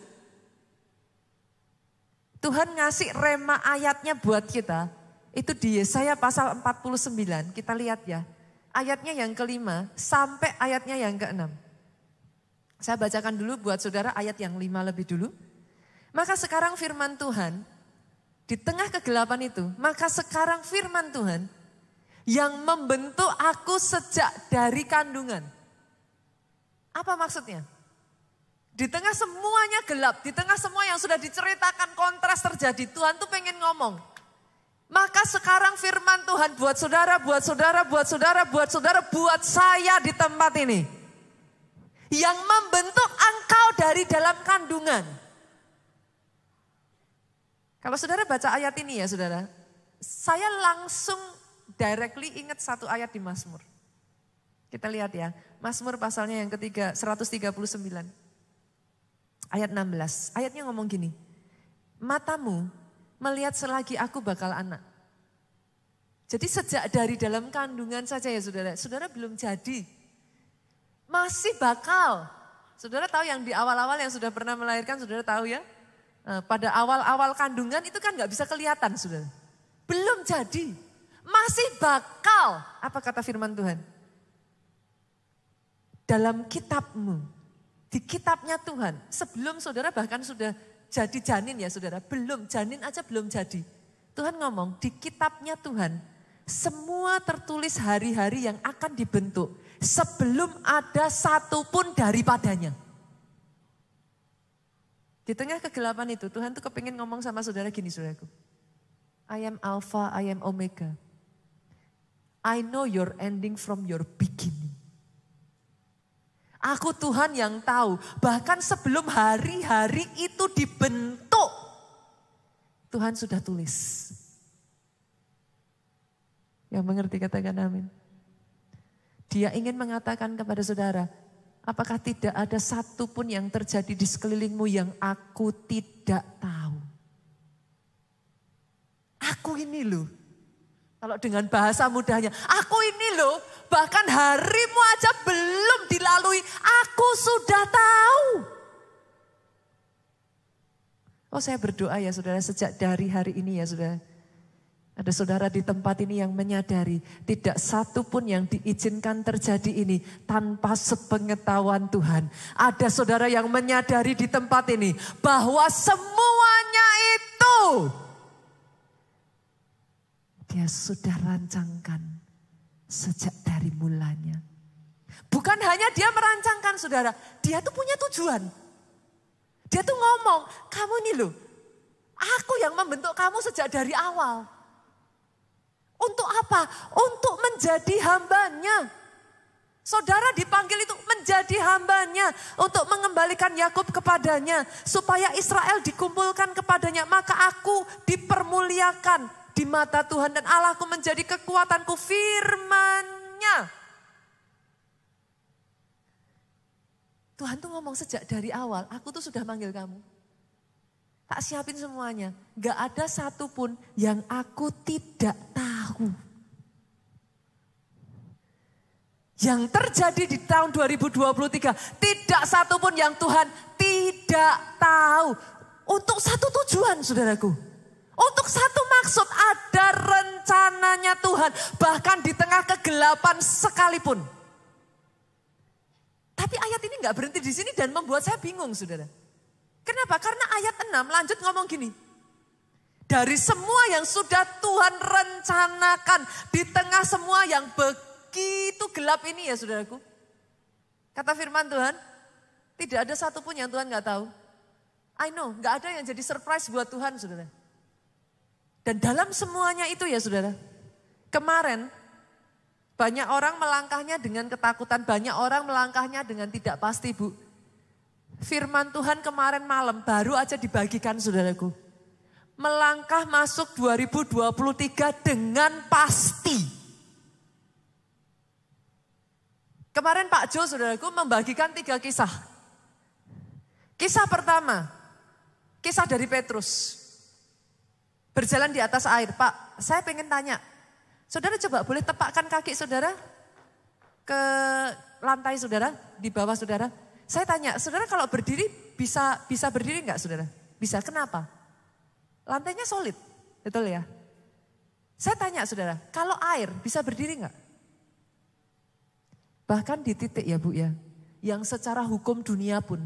D: Tuhan ngasih rema ayatnya buat kita. Itu di Yesaya pasal 49, kita lihat ya. Ayatnya yang ke-5 sampai ayatnya yang ke-6. Saya bacakan dulu buat saudara ayat yang 5 lebih dulu. Maka sekarang firman Tuhan, di tengah kegelapan itu, maka sekarang firman Tuhan yang membentuk aku sejak dari kandungan. Apa maksudnya? Di tengah semuanya gelap, di tengah semua yang sudah diceritakan kontras terjadi, Tuhan tuh pengen ngomong. Maka sekarang firman Tuhan buat saudara, buat saudara, buat saudara, buat saudara, buat saya di tempat ini. Yang membentuk engkau dari dalam kandungan. Kalau saudara baca ayat ini ya saudara, saya langsung directly ingat satu ayat di Mazmur. Kita lihat ya, Mazmur pasalnya yang ketiga, 139. Ayat 16, ayatnya ngomong gini, matamu melihat selagi aku bakal anak. Jadi sejak dari dalam kandungan saja ya saudara, saudara belum jadi, masih bakal. Saudara tahu yang di awal-awal yang sudah pernah melahirkan, saudara tahu ya? Pada awal-awal kandungan itu kan gak bisa kelihatan saudara. Belum jadi, masih bakal. Apa kata firman Tuhan? Dalam kitabmu, di kitabnya Tuhan. Sebelum saudara bahkan sudah jadi janin ya saudara. Belum, janin aja belum jadi. Tuhan ngomong di kitabnya Tuhan. Semua tertulis hari-hari yang akan dibentuk. Sebelum ada satupun daripadanya. Di tengah kegelapan itu Tuhan tuh kepingin ngomong sama saudara gini saudaraku. I am Alpha, I am Omega. I know your ending from your beginning. Aku Tuhan yang tahu bahkan sebelum hari-hari itu dibentuk. Tuhan sudah tulis. Yang mengerti katakan amin. Dia ingin mengatakan kepada saudara, apakah tidak ada satu pun yang terjadi di sekelilingmu yang aku tidak tahu? Aku ini loh, kalau dengan bahasa mudahnya, aku ini loh, bahkan harimu aja belum dilalui, aku sudah tahu. Oh saya berdoa ya saudara, sejak dari hari ini ya saudara. Ada saudara di tempat ini yang menyadari tidak satu pun yang diizinkan terjadi ini tanpa sepengetahuan Tuhan. Ada saudara yang menyadari di tempat ini bahwa semuanya itu Dia sudah rancangkan sejak dari mulanya. Bukan Bukan hanya dia merancangkan saudara, dia tuh punya tujuan. Dia tuh ngomong, kamu nih loh, aku yang membentuk kamu sejak dari awal. Untuk apa? Untuk menjadi hambanya. Saudara dipanggil itu menjadi hambanya. Untuk mengembalikan Yakub kepadanya. Supaya Israel dikumpulkan kepadanya. Maka aku dipermuliakan di mata Tuhan. Dan Allahku menjadi kekuatanku, firman-Nya. Tuhan tuh ngomong sejak dari awal, aku tuh sudah manggil kamu. Tak siapin semuanya. Gak ada satupun yang aku tidak tahu. Yang terjadi di tahun 2023. Tidak satupun yang Tuhan tidak tahu. Untuk satu tujuan saudaraku. Untuk satu maksud, ada rencananya Tuhan. Bahkan di tengah kegelapan sekalipun. Tapi ayat ini gak berhenti di sini dan membuat saya bingung saudara. Kenapa? Karena ayat 6 lanjut ngomong gini. Dari semua yang sudah Tuhan rencanakan. Di tengah semua yang begitu gelap ini ya saudaraku. Kata firman Tuhan. Tidak ada satupun yang Tuhan gak tahu. I know, gak ada yang jadi surprise buat Tuhan saudara. Dan dalam semuanya itu ya saudara. Kemarin banyak orang melangkahnya dengan ketakutan. Banyak orang melangkahnya dengan tidak pasti bu. Firman Tuhan kemarin malam baru aja dibagikan saudaraku. Melangkah masuk 2023 dengan pasti. Kemarin Pak Jo saudaraku membagikan 3 kisah. Kisah pertama, kisah dari Petrus. Berjalan di atas air. Pak, saya pengen tanya. Saudara coba boleh tepakkan kaki saudara ke lantai saudara, di bawah saudara. Saya tanya, saudara kalau berdiri bisa berdiri enggak saudara? Bisa, kenapa? Lantainya solid, betul ya? Saya tanya saudara, kalau air bisa berdiri enggak? Bahkan di titik ya bu ya, yang secara hukum dunia pun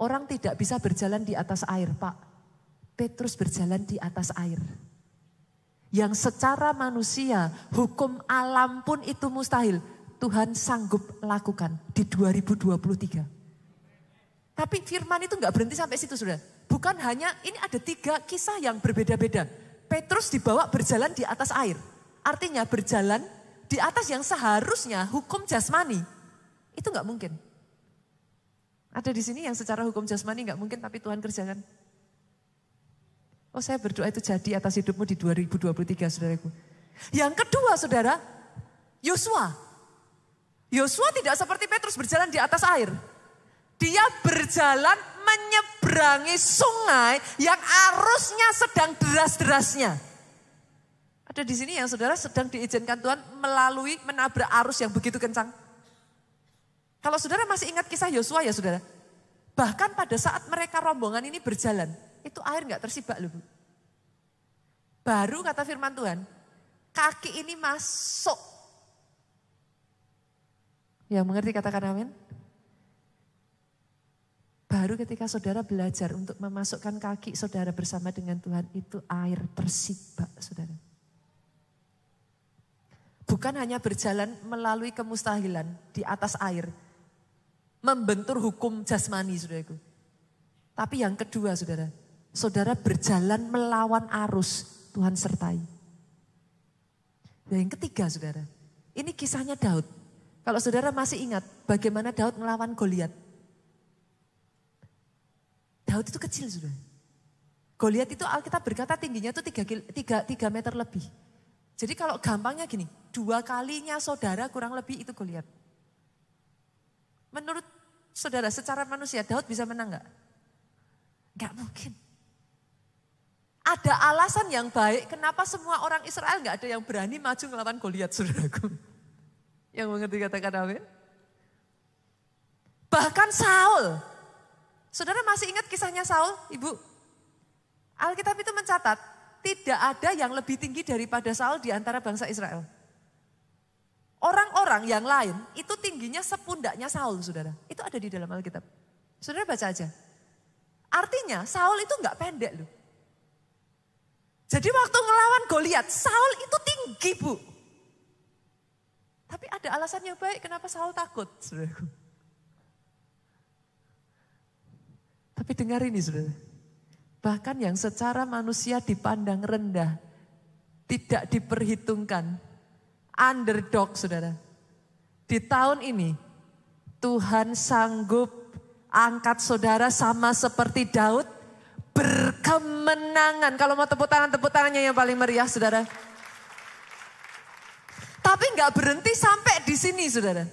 D: orang tidak bisa berjalan di atas air Pak. Petrus berjalan di atas air. Yang secara manusia, hukum alam pun itu mustahil. Tuhan sanggup lakukan di 2023. Tapi firman itu nggak berhenti sampai situ saudara. Bukan hanya, ini ada 3 kisah yang berbeda-beda. Petrus dibawa berjalan di atas air. Artinya berjalan di atas yang seharusnya hukum jasmani. Itu nggak mungkin. Ada di sini yang secara hukum jasmani nggak mungkin tapi Tuhan kerjakan. Oh saya berdoa itu jadi atas hidupmu di 2023 saudaraku. Yang kedua saudara, Yosua. Yosua tidak seperti Petrus berjalan di atas air. Dia berjalan menyeberangi sungai yang arusnya sedang deras-derasnya. Ada di sini yang saudara sedang diizinkan Tuhan melalui menabrak arus yang begitu kencang. Kalau saudara masih ingat kisah Yosua ya saudara. Bahkan pada saat mereka rombongan ini berjalan, itu air gak tersibak loh bu. Baru kata firman Tuhan, kaki ini masuk. Yang mengerti katakan amin. Baru ketika saudara belajar untuk memasukkan kaki saudara bersama dengan Tuhan, itu air tersibak saudara. Bukan hanya berjalan melalui kemustahilan di atas air. Membentur hukum jasmani saudaraku. Tapi yang kedua saudara, saudara berjalan melawan arus, Tuhan sertai. Dan yang ketiga saudara, ini kisahnya Daud. Kalau saudara masih ingat bagaimana Daud melawan Goliat. Daud itu kecil saudara. Goliat itu Alkitab berkata tingginya itu 3 meter lebih. Jadi kalau gampangnya gini, 2 kalinya saudara kurang lebih itu Goliat. Menurut saudara secara manusia Daud bisa menang gak? Gak mungkin. Ada alasan yang baik kenapa semua orang Israel gak ada yang berani maju melawan Goliat saudaraku. Yang mengerti katakan amin. Bahkan Saul. Saudara masih ingat kisahnya Saul, Ibu? Alkitab itu mencatat, tidak ada yang lebih tinggi daripada Saul di antara bangsa Israel. Orang-orang yang lain itu tingginya sepundaknya Saul, saudara. Itu ada di dalam Alkitab. Saudara baca aja. Artinya Saul itu enggak pendek loh. Jadi waktu ngelawan Goliat, Saul itu tinggi bu. Tapi ada alasan yang baik kenapa Saul takut, saudaraku. Tapi dengar ini, saudara. Bahkan yang secara manusia dipandang rendah, tidak diperhitungkan, underdog, saudara. Di tahun ini, Tuhan sanggup angkat saudara sama seperti Daud, berkemenangan. Kalau mau tepuk tangannya yang paling meriah, saudara. Tapi nggak berhenti sampai di sini, saudara.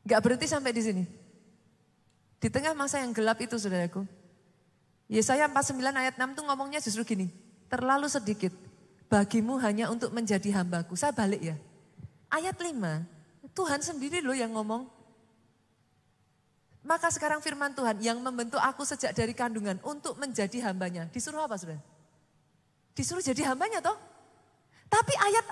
D: Nggak berhenti sampai di sini. Di tengah masa yang gelap itu, saudaraku. Yesaya 49 ayat 6 tuh ngomongnya justru gini. Terlalu sedikit bagimu hanya untuk menjadi hambaku. Saya balik ya. Ayat 5, Tuhan sendiri loh yang ngomong. Maka sekarang firman Tuhan yang membentuk aku sejak dari kandungan untuk menjadi hambanya. Disuruh apa, saudara? Disuruh jadi hambanya toh. Tapi ayat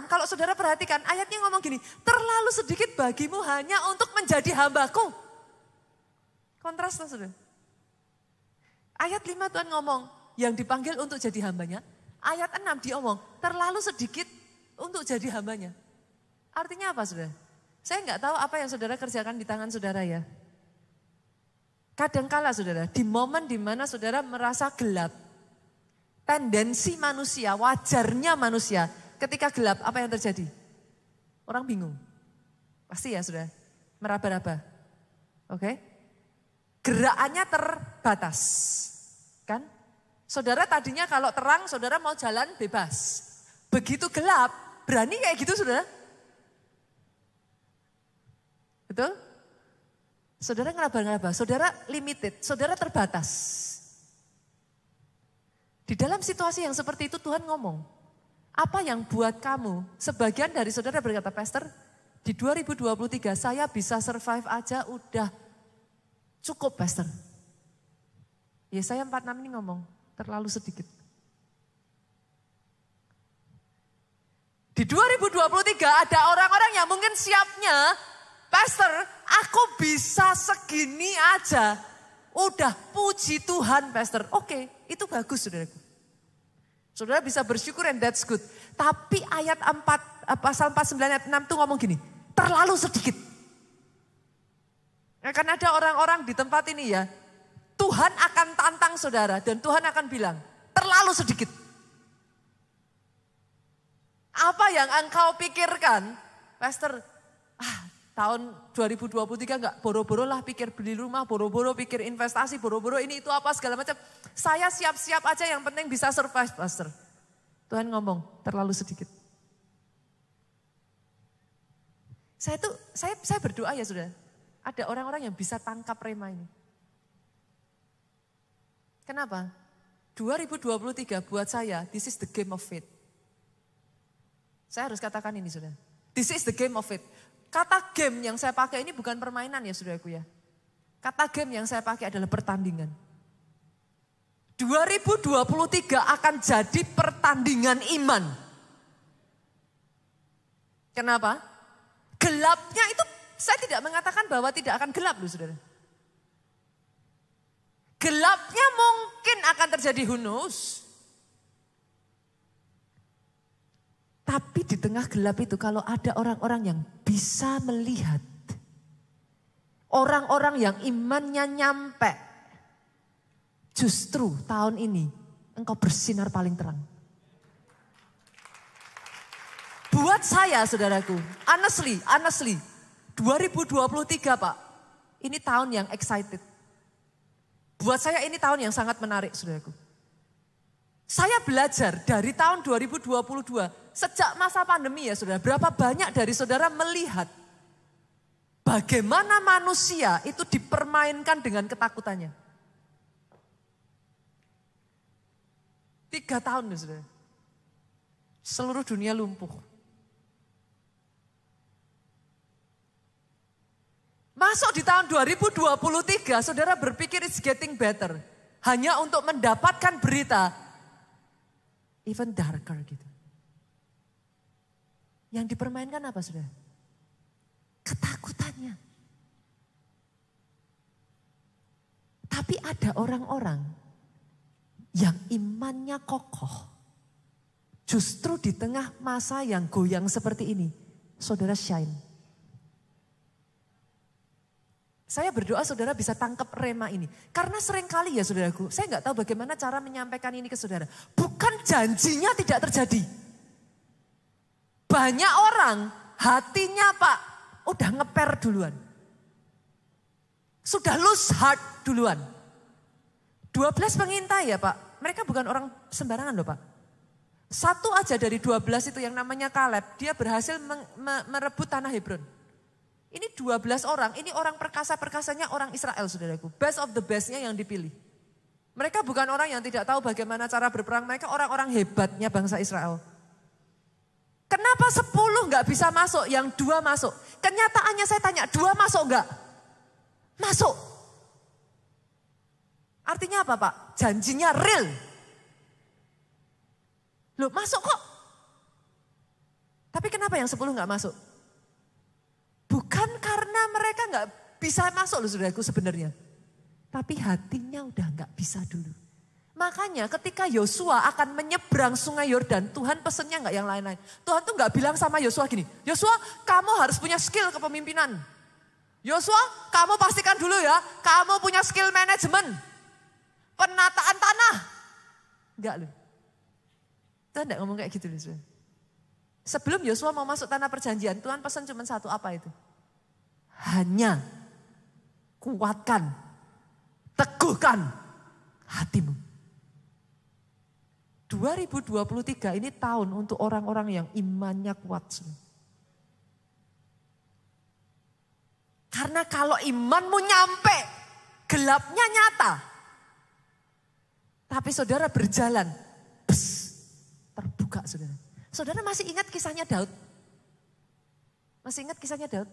D: 6 kalau saudara perhatikan ayatnya ngomong gini. Terlalu sedikit bagimu hanya untuk menjadi hambaku. Kontras toh, saudara. Ayat 5 Tuhan ngomong yang dipanggil untuk jadi hambanya. Ayat 6 dia ngomong terlalu sedikit untuk jadi hambanya. Artinya apa, saudara? Saya nggak tahu apa yang saudara kerjakan di tangan saudara ya. Kadangkala saudara, di momen dimana saudara merasa gelap. Tendensi manusia, wajarnya manusia, ketika gelap apa yang terjadi? Orang bingung. Pasti ya sudah, meraba-raba. Oke? Gerakannya terbatas. Kan? Saudara tadinya kalau terang, saudara mau jalan bebas. Begitu gelap, berani kayak gitu saudara? Betul? Saudara ngeraba-ngeraba, saudara limited, saudara terbatas. Di dalam situasi yang seperti itu Tuhan ngomong, apa yang buat kamu, sebagian dari saudara berkata, Pastor, di 2023 saya bisa survive aja udah cukup, Pastor. Yesaya 46 ini ngomong, terlalu sedikit. Di 2023 ada orang-orang yang mungkin siapnya, Pastor, aku bisa segini aja. Udah puji Tuhan, Pastor. Oke, itu bagus, saudaraku. Saudara bisa bersyukur and that's good. Tapi ayat 4, pasal 49 ayat 6 tuh ngomong gini, terlalu sedikit. Akan ada orang-orang di tempat ini ya, Tuhan akan tantang saudara dan Tuhan akan bilang, terlalu sedikit. Apa yang engkau pikirkan, Pastor, tahun 2023 enggak boro-boro lah pikir beli rumah, boro-boro pikir investasi, boro-boro ini itu apa segala macam. Saya siap-siap aja yang penting bisa survive, Pastor. Tuhan ngomong terlalu sedikit. Saya berdoa ya sudah. Ada orang-orang yang bisa tangkap rema ini. Kenapa? 2023 buat saya, this is the game of faith. Saya harus katakan ini sudah. This is the game of faith. Kata game yang saya pakai ini bukan permainan ya saudaraku ya. Kata game yang saya pakai adalah pertandingan. 2023 akan jadi pertandingan iman. Kenapa? Gelapnya itu saya tidak mengatakan bahwa tidak akan gelap loh saudara. Gelapnya mungkin akan terjadi, who knows. Tapi di tengah gelap itu kalau ada orang-orang yang bisa melihat. Orang-orang yang imannya nyampe. Justru tahun ini engkau bersinar paling terang. Buat saya saudaraku, honestly, 2023 Pak, ini tahun yang excited. Buat saya ini tahun yang sangat menarik saudaraku. Saya belajar dari tahun 2022, sejak masa pandemi ya saudara, berapa banyak dari saudara melihat bagaimana manusia itu dipermainkan dengan ketakutannya. 3 tahun ya saudara, seluruh dunia lumpuh. Masuk di tahun 2023, saudara berpikir it's getting better. Hanya untuk mendapatkan berita even darker gitu. Yang dipermainkan apa saudara? Ketakutannya. Tapi ada orang-orang yang imannya kokoh. Justru di tengah masa yang goyang seperti ini, saudara shine. Saya berdoa saudara bisa tangkap rema ini. Karena seringkali ya saudaraku, saya nggak tahu bagaimana cara menyampaikan ini ke saudara. Bukan janjinya tidak terjadi. Banyak orang hatinya Pak udah ngeper duluan. Sudah lose heart duluan. 12 pengintai ya Pak, mereka bukan orang sembarangan loh Pak. Satu aja dari 12 itu yang namanya Kaleb, dia berhasil merebut tanah Hebron. Ini 12 orang, ini orang perkasa-perkasanya orang Israel saudaraku. Best of the bestnya yang dipilih. Mereka bukan orang yang tidak tahu bagaimana cara berperang, mereka orang-orang hebatnya bangsa Israel. Kenapa 10 nggak bisa masuk, yang 2 masuk? Kenyataannya saya tanya, 2 masuk nggak? Masuk. Artinya apa Pak? Janjinya real. Loh masuk kok. Tapi kenapa yang 10 nggak masuk? Bukan karena mereka nggak bisa masuk loh saudaraku sebenarnya. Tapi hatinya udah nggak bisa dulu. Makanya ketika Yosua akan menyeberang sungai Yordan, Tuhan pesennya nggak yang lain-lain. Tuhan tuh nggak bilang sama Yosua gini, Yosua kamu harus punya skill kepemimpinan. Yosua kamu pastikan dulu ya, kamu punya skill manajemen. Penataan tanah. Enggak loh. Tuhan enggak ngomong kayak gitu loh saudara. Sebelum Yosua mau masuk tanah perjanjian, Tuhan pesan cuma satu, apa itu? Hanya kuatkan, teguhkan hatimu. 2023 ini tahun untuk orang-orang yang imannya kuat. Karena kalau imanmu nyampe, gelapnya nyata. Tapi saudara berjalan, terbuka saudara. Saudara masih ingat kisahnya Daud? Masih ingat kisahnya Daud?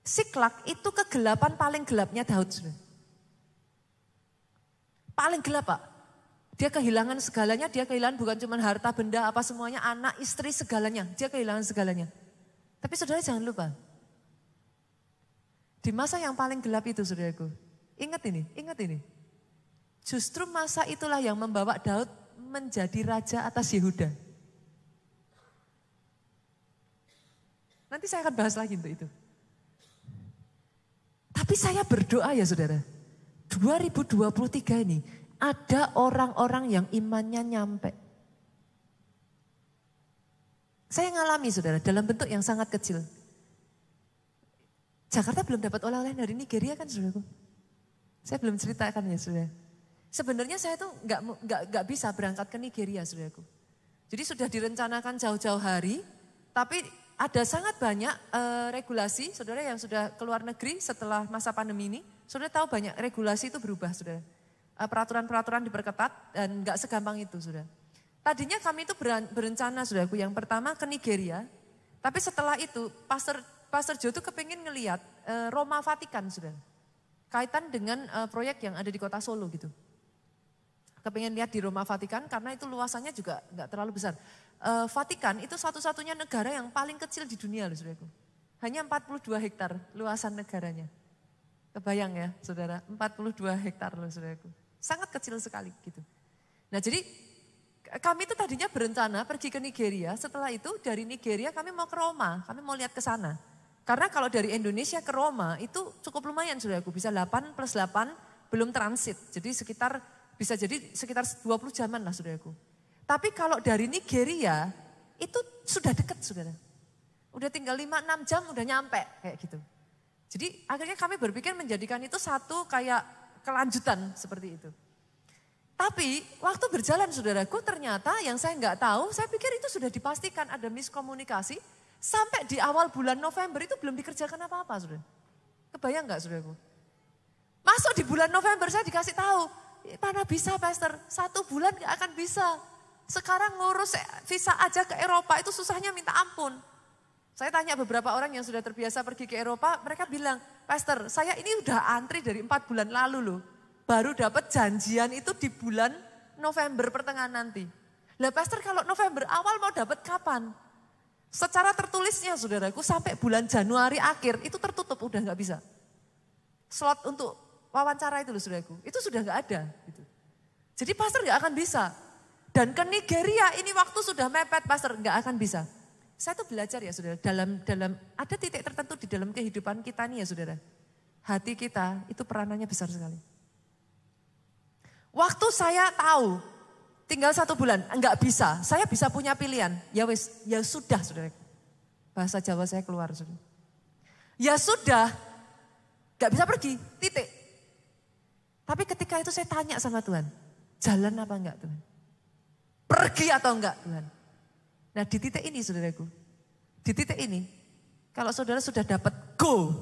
D: Siklak itu kegelapan paling gelapnya Daud. Saudara. Paling gelap Pak. Dia kehilangan segalanya, dia kehilangan bukan cuma harta, benda, apa semuanya, anak, istri, segalanya. Dia kehilangan segalanya. Tapi saudara jangan lupa. Di masa yang paling gelap itu saudaraku. Ingat ini. Justru masa itulah yang membawa Daud menjadi raja atas Yehuda. Nanti saya akan bahas lagi untuk itu. Tapi saya berdoa ya saudara, 2023 ini ada orang-orang yang imannya nyampe. Saya ngalami saudara dalam bentuk yang sangat kecil. Jakarta belum dapat oleh-oleh dari Nigeria kan saudaraku. Saya belum ceritakan ya saudara. Sebenarnya saya tuh nggak bisa berangkat ke Nigeria saudaraku. Jadi sudah direncanakan jauh-jauh hari, tapi ada sangat banyak regulasi, saudara yang sudah keluar negeri setelah masa pandemi ini, saudara tahu banyak regulasi itu berubah, saudara. Peraturan-peraturan diperketat dan nggak segampang itu, saudara. Tadinya kami itu berencana, saudaraku, yang pertama ke Nigeria, tapi setelah itu Pastor Joe tuh kepingin ngelihat Roma Vatikan, saudara. Kaitan dengan proyek yang ada di kota Solo gitu. Kepingin lihat di Roma Vatikan karena itu luasannya juga nggak terlalu besar. Vatikan itu satu-satunya negara yang paling kecil di dunia loh saudaraku. Hanya 42 hektar luasan negaranya. Kebayang ya saudara, 42 hektar loh saudaraku. Sangat kecil sekali gitu. Nah jadi kami itu tadinya berencana pergi ke Nigeria, setelah itu dari Nigeria kami mau ke Roma, kami mau lihat ke sana. Karena kalau dari Indonesia ke Roma itu cukup lumayan saudaraku, bisa 8 plus 8 belum transit. Jadi bisa jadi sekitar 20 jaman lah saudaraku. Tapi kalau dari Nigeria itu sudah dekat saudara. Udah tinggal 5-6 jam udah nyampe kayak gitu. Jadi akhirnya kami berpikir menjadikan itu satu kayak kelanjutan seperti itu. Tapi waktu berjalan saudaraku ternyata yang saya nggak tahu, saya pikir itu sudah dipastikan ada miskomunikasi. Sampai di awal bulan November itu belum dikerjakan apa-apa saudara. Kebayang nggak saudaraku? Masuk di bulan November saya dikasih tahu, mana bisa Pastor, 1 bulan nggak akan bisa. Sekarang ngurus visa aja ke Eropa itu susahnya minta ampun. Saya tanya beberapa orang yang sudah terbiasa pergi ke Eropa, mereka bilang, Pastor saya ini udah antri dari 4 bulan lalu loh. Baru dapat janjian itu di bulan November pertengahan nanti. Lah Pastor kalau November awal mau dapat kapan? Secara tertulisnya saudaraku sampai bulan Januari akhir itu tertutup udah nggak bisa. Slot untuk wawancara itu loh saudaraku, itu sudah nggak ada. Gitu. Jadi Pastor nggak akan bisa. Dan ke Nigeria ini waktu sudah mepet, pastor, nggak akan bisa. Saya tuh belajar ya saudara, dalam ada titik tertentu di dalam kehidupan kita nih ya saudara. Hati kita itu peranannya besar sekali. Waktu saya tahu tinggal 1 bulan, enggak bisa, saya bisa punya pilihan. Ya wis, ya sudah saudara. Bahasa Jawa saya keluar saudara. Ya sudah, enggak bisa pergi, titik. Tapi ketika itu saya tanya sama Tuhan, jalan apa enggak Tuhan? Pergi atau enggak Tuhan? Nah di titik ini saudaraku, di titik ini, kalau saudara sudah dapat go,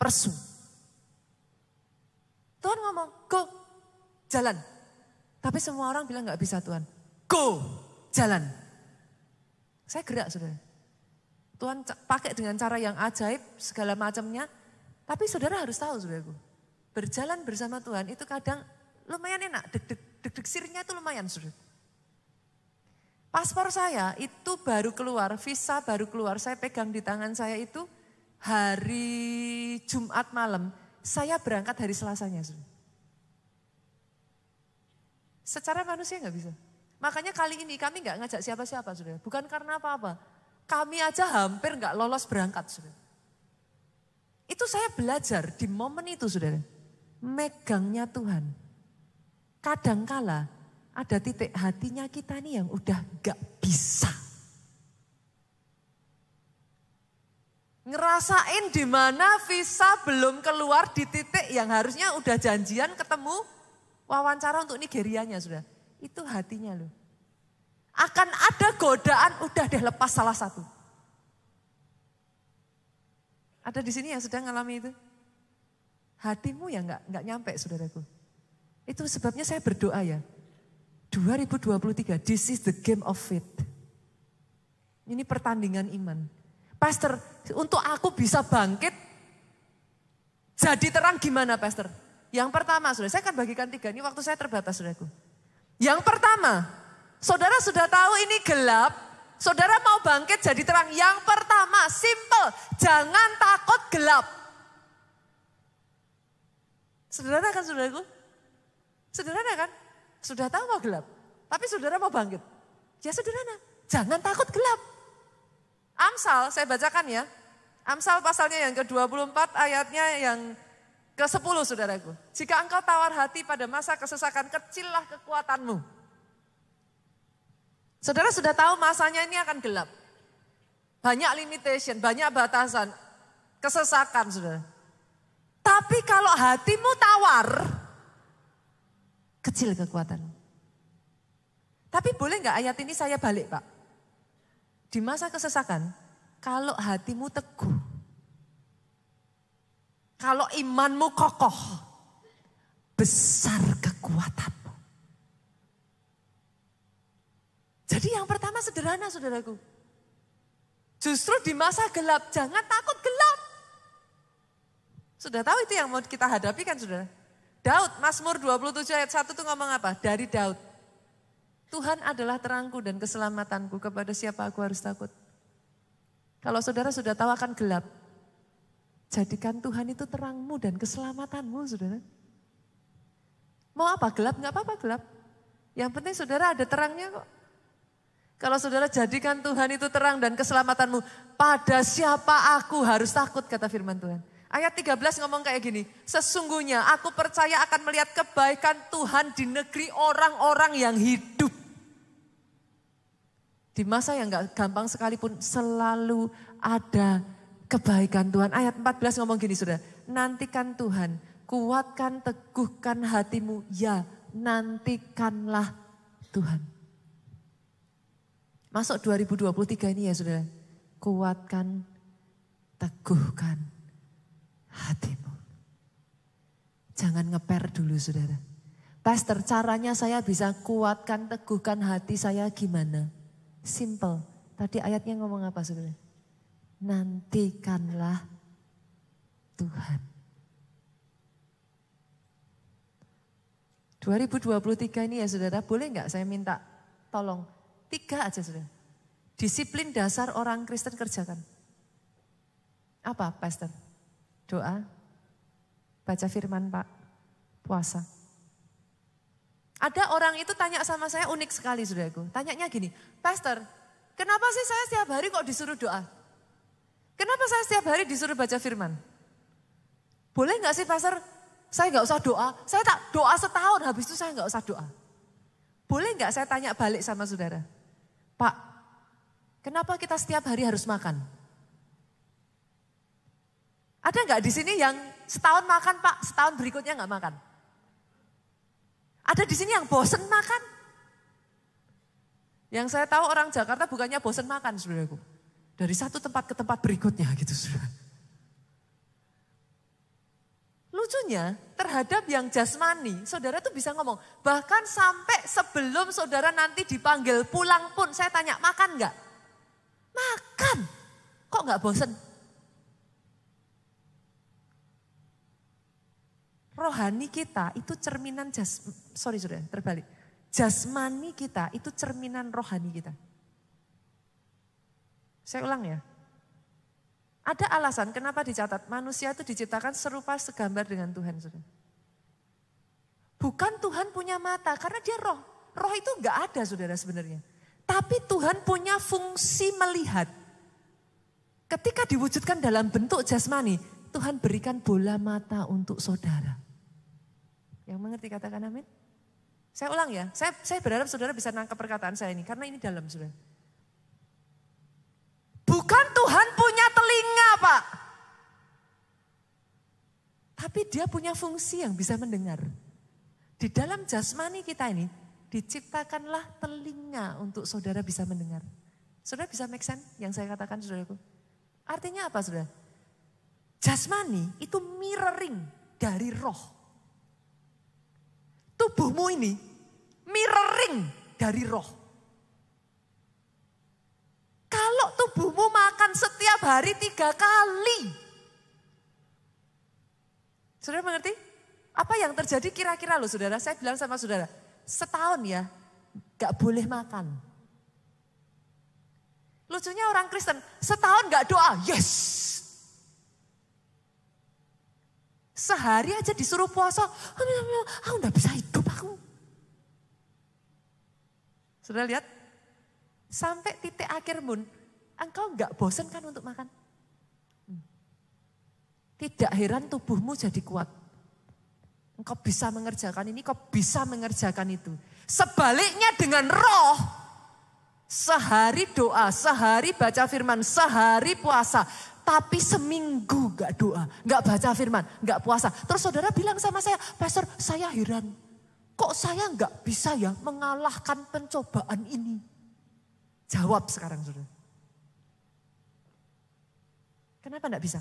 D: persu. Tuhan ngomong, go, jalan. Tapi semua orang bilang enggak bisa Tuhan. Go, jalan. Saya gerak saudara. Tuhan pakai dengan cara yang ajaib, segala macamnya. Tapi saudara harus tahu saudaraku, berjalan bersama Tuhan itu kadang lumayan enak, deg-deg sirnya itu lumayan saudara. Paspor saya itu baru keluar, visa baru keluar, saya pegang di tangan saya itu hari Jumat malam, saya berangkat hari Selasanya. Secara manusia nggak bisa. Makanya kali ini kami nggak ngajak siapa-siapa, saudara. Bukan karena apa-apa. Kami aja hampir nggak lolos berangkat, saudara. Itu saya belajar di momen itu, saudara. Megangnya Tuhan. Kadangkala ada titik hatinya kita nih yang udah gak bisa. Ngerasain di mana visa belum keluar di titik yang harusnya udah janjian ketemu wawancara untuk Nigerianya sudah. Itu hatinya loh. Akan ada godaan udah deh lepas salah satu. Ada di sini yang sedang ngalami itu? Hatimu ya nggak nyampe saudaraku. Itu sebabnya saya berdoa ya. 2023, this is the game of faith. Ini pertandingan iman. Pastor, untuk aku bisa bangkit, jadi terang gimana Pastor? Yang pertama, saudara, saya akan bagikan 3, ini waktu saya terbatas saudaraku. Yang pertama, saudara sudah tahu ini gelap, saudara mau bangkit jadi terang. Yang pertama, simple, jangan takut gelap. Sederhana kan saudaraku? Sederhana kan? Sudah tahu mau gelap, tapi saudara mau bangkit. Ya sederhana, jangan takut gelap. Amsal, saya bacakan ya. Amsal pasalnya yang ke-24 ayatnya yang ke-10 saudaraku. Jika engkau tawar hati pada masa kesesakan, kecillah kekuatanmu. Saudara sudah tahu masanya ini akan gelap. Banyak limitation, banyak batasan, kesesakan saudara. Tapi kalau hatimu tawar, kecil kekuatan. Tapi boleh nggak ayat ini saya balik Pak? Di masa kesesakan, kalau hatimu teguh, kalau imanmu kokoh, besar kekuatanmu. Jadi yang pertama sederhana saudaraku. Justru di masa gelap, jangan takut gelap. Sudah tahu itu yang mau kita hadapi kan saudara? Daud, Mazmur 27 ayat 1 itu ngomong apa? Dari Daud. Tuhan adalah terangku dan keselamatanku, kepada siapa aku harus takut. Kalau saudara sudah tahu akan gelap, jadikan Tuhan itu terangmu dan keselamatanmu saudara. Mau apa gelap? Enggak apa-apa gelap. Yang penting saudara ada terangnya kok. Kalau saudara jadikan Tuhan itu terang dan keselamatanmu, pada siapa aku harus takut kata firman Tuhan. Ayat 13 ngomong kayak gini, sesungguhnya aku percaya akan melihat kebaikan Tuhan di negeri orang-orang yang hidup. Di masa yang gak gampang sekalipun selalu ada kebaikan Tuhan. Ayat 14 ngomong gini saudara, nantikan Tuhan, kuatkan teguhkan hatimu, ya nantikanlah Tuhan. Masuk 2023 ini ya saudara, kuatkan, teguhkan hatimu. Jangan ngeper dulu saudara. Pastor, caranya saya bisa kuatkan, teguhkan hati saya gimana? Simple. Tadi ayatnya ngomong apa saudara? Nantikanlah Tuhan. 2023 ini ya saudara, boleh nggak saya minta tolong 3 aja saudara. Disiplin dasar orang Kristen kerjakan. Apa Pastor? Doa, baca firman Pak, puasa. Ada orang itu tanya sama saya unik sekali saudaraku. Tanyanya gini, Pastor, kenapa sih saya setiap hari kok disuruh doa? Kenapa saya setiap hari disuruh baca firman? Boleh gak sih Pastor, saya gak usah doa, saya tak doa setahun habis itu saya gak usah doa. Boleh gak saya tanya balik sama saudara? Pak, kenapa kita setiap hari harus makan? Ada gak di sini yang setahun makan Pak, setahun berikutnya gak makan? Ada di sini yang bosen makan? Yang saya tahu orang Jakarta bukannya bosen makan saudaraku. Dari satu tempat ke tempat berikutnya gitu saudara. Lucunya terhadap yang jasmani, saudara tuh bisa ngomong. Bahkan sampai sebelum saudara nanti dipanggil pulang pun saya tanya, makan gak? Makan. Kok gak bosen? Rohani kita itu cerminan jasmani kita itu cerminan rohani kita. Saya ulang ya. Ada alasan kenapa dicatat manusia itu diciptakan serupa segambar dengan Tuhan. Saudara. Bukan Tuhan punya mata karena dia roh. Roh itu enggak ada saudara sebenarnya. Tapi Tuhan punya fungsi melihat. Ketika diwujudkan dalam bentuk jasmani, Tuhan berikan bola mata untuk saudara. Yang mengerti katakan amin? Saya ulang ya, saya berharap saudara bisa nangkep perkataan saya ini, karena ini dalam saudara. Bukan Tuhan punya telinga Pak. Tapi dia punya fungsi yang bisa mendengar. Di dalam jasmani kita ini, diciptakanlah telinga untuk saudara bisa mendengar. Saudara bisa make sense yang saya katakan saudaraku? Artinya apa saudara? Jasmani itu mirroring dari roh. Tubuhmu ini mirroring dari roh. Kalau tubuhmu makan setiap hari 3 kali. Saudara mengerti? Apa yang terjadi kira-kira loh saudara? Saya bilang sama saudara, setahun ya gak boleh makan. Lucunya orang Kristen, setahun gak doa, yes. Sehari aja disuruh puasa, aku gak bisa hidup aku. Sudah lihat? Sampai titik akhir pun, engkau gak bosan kan untuk makan? Tidak heran tubuhmu jadi kuat. Engkau bisa mengerjakan ini, kau bisa mengerjakan itu. Sebaliknya dengan roh, sehari doa, sehari baca firman, sehari puasa. Tapi seminggu gak doa, gak baca firman, gak puasa. Terus saudara bilang sama saya, Pastor saya heran. Kok saya gak bisa ya mengalahkan pencobaan ini? Jawab sekarang saudara. Kenapa gak bisa?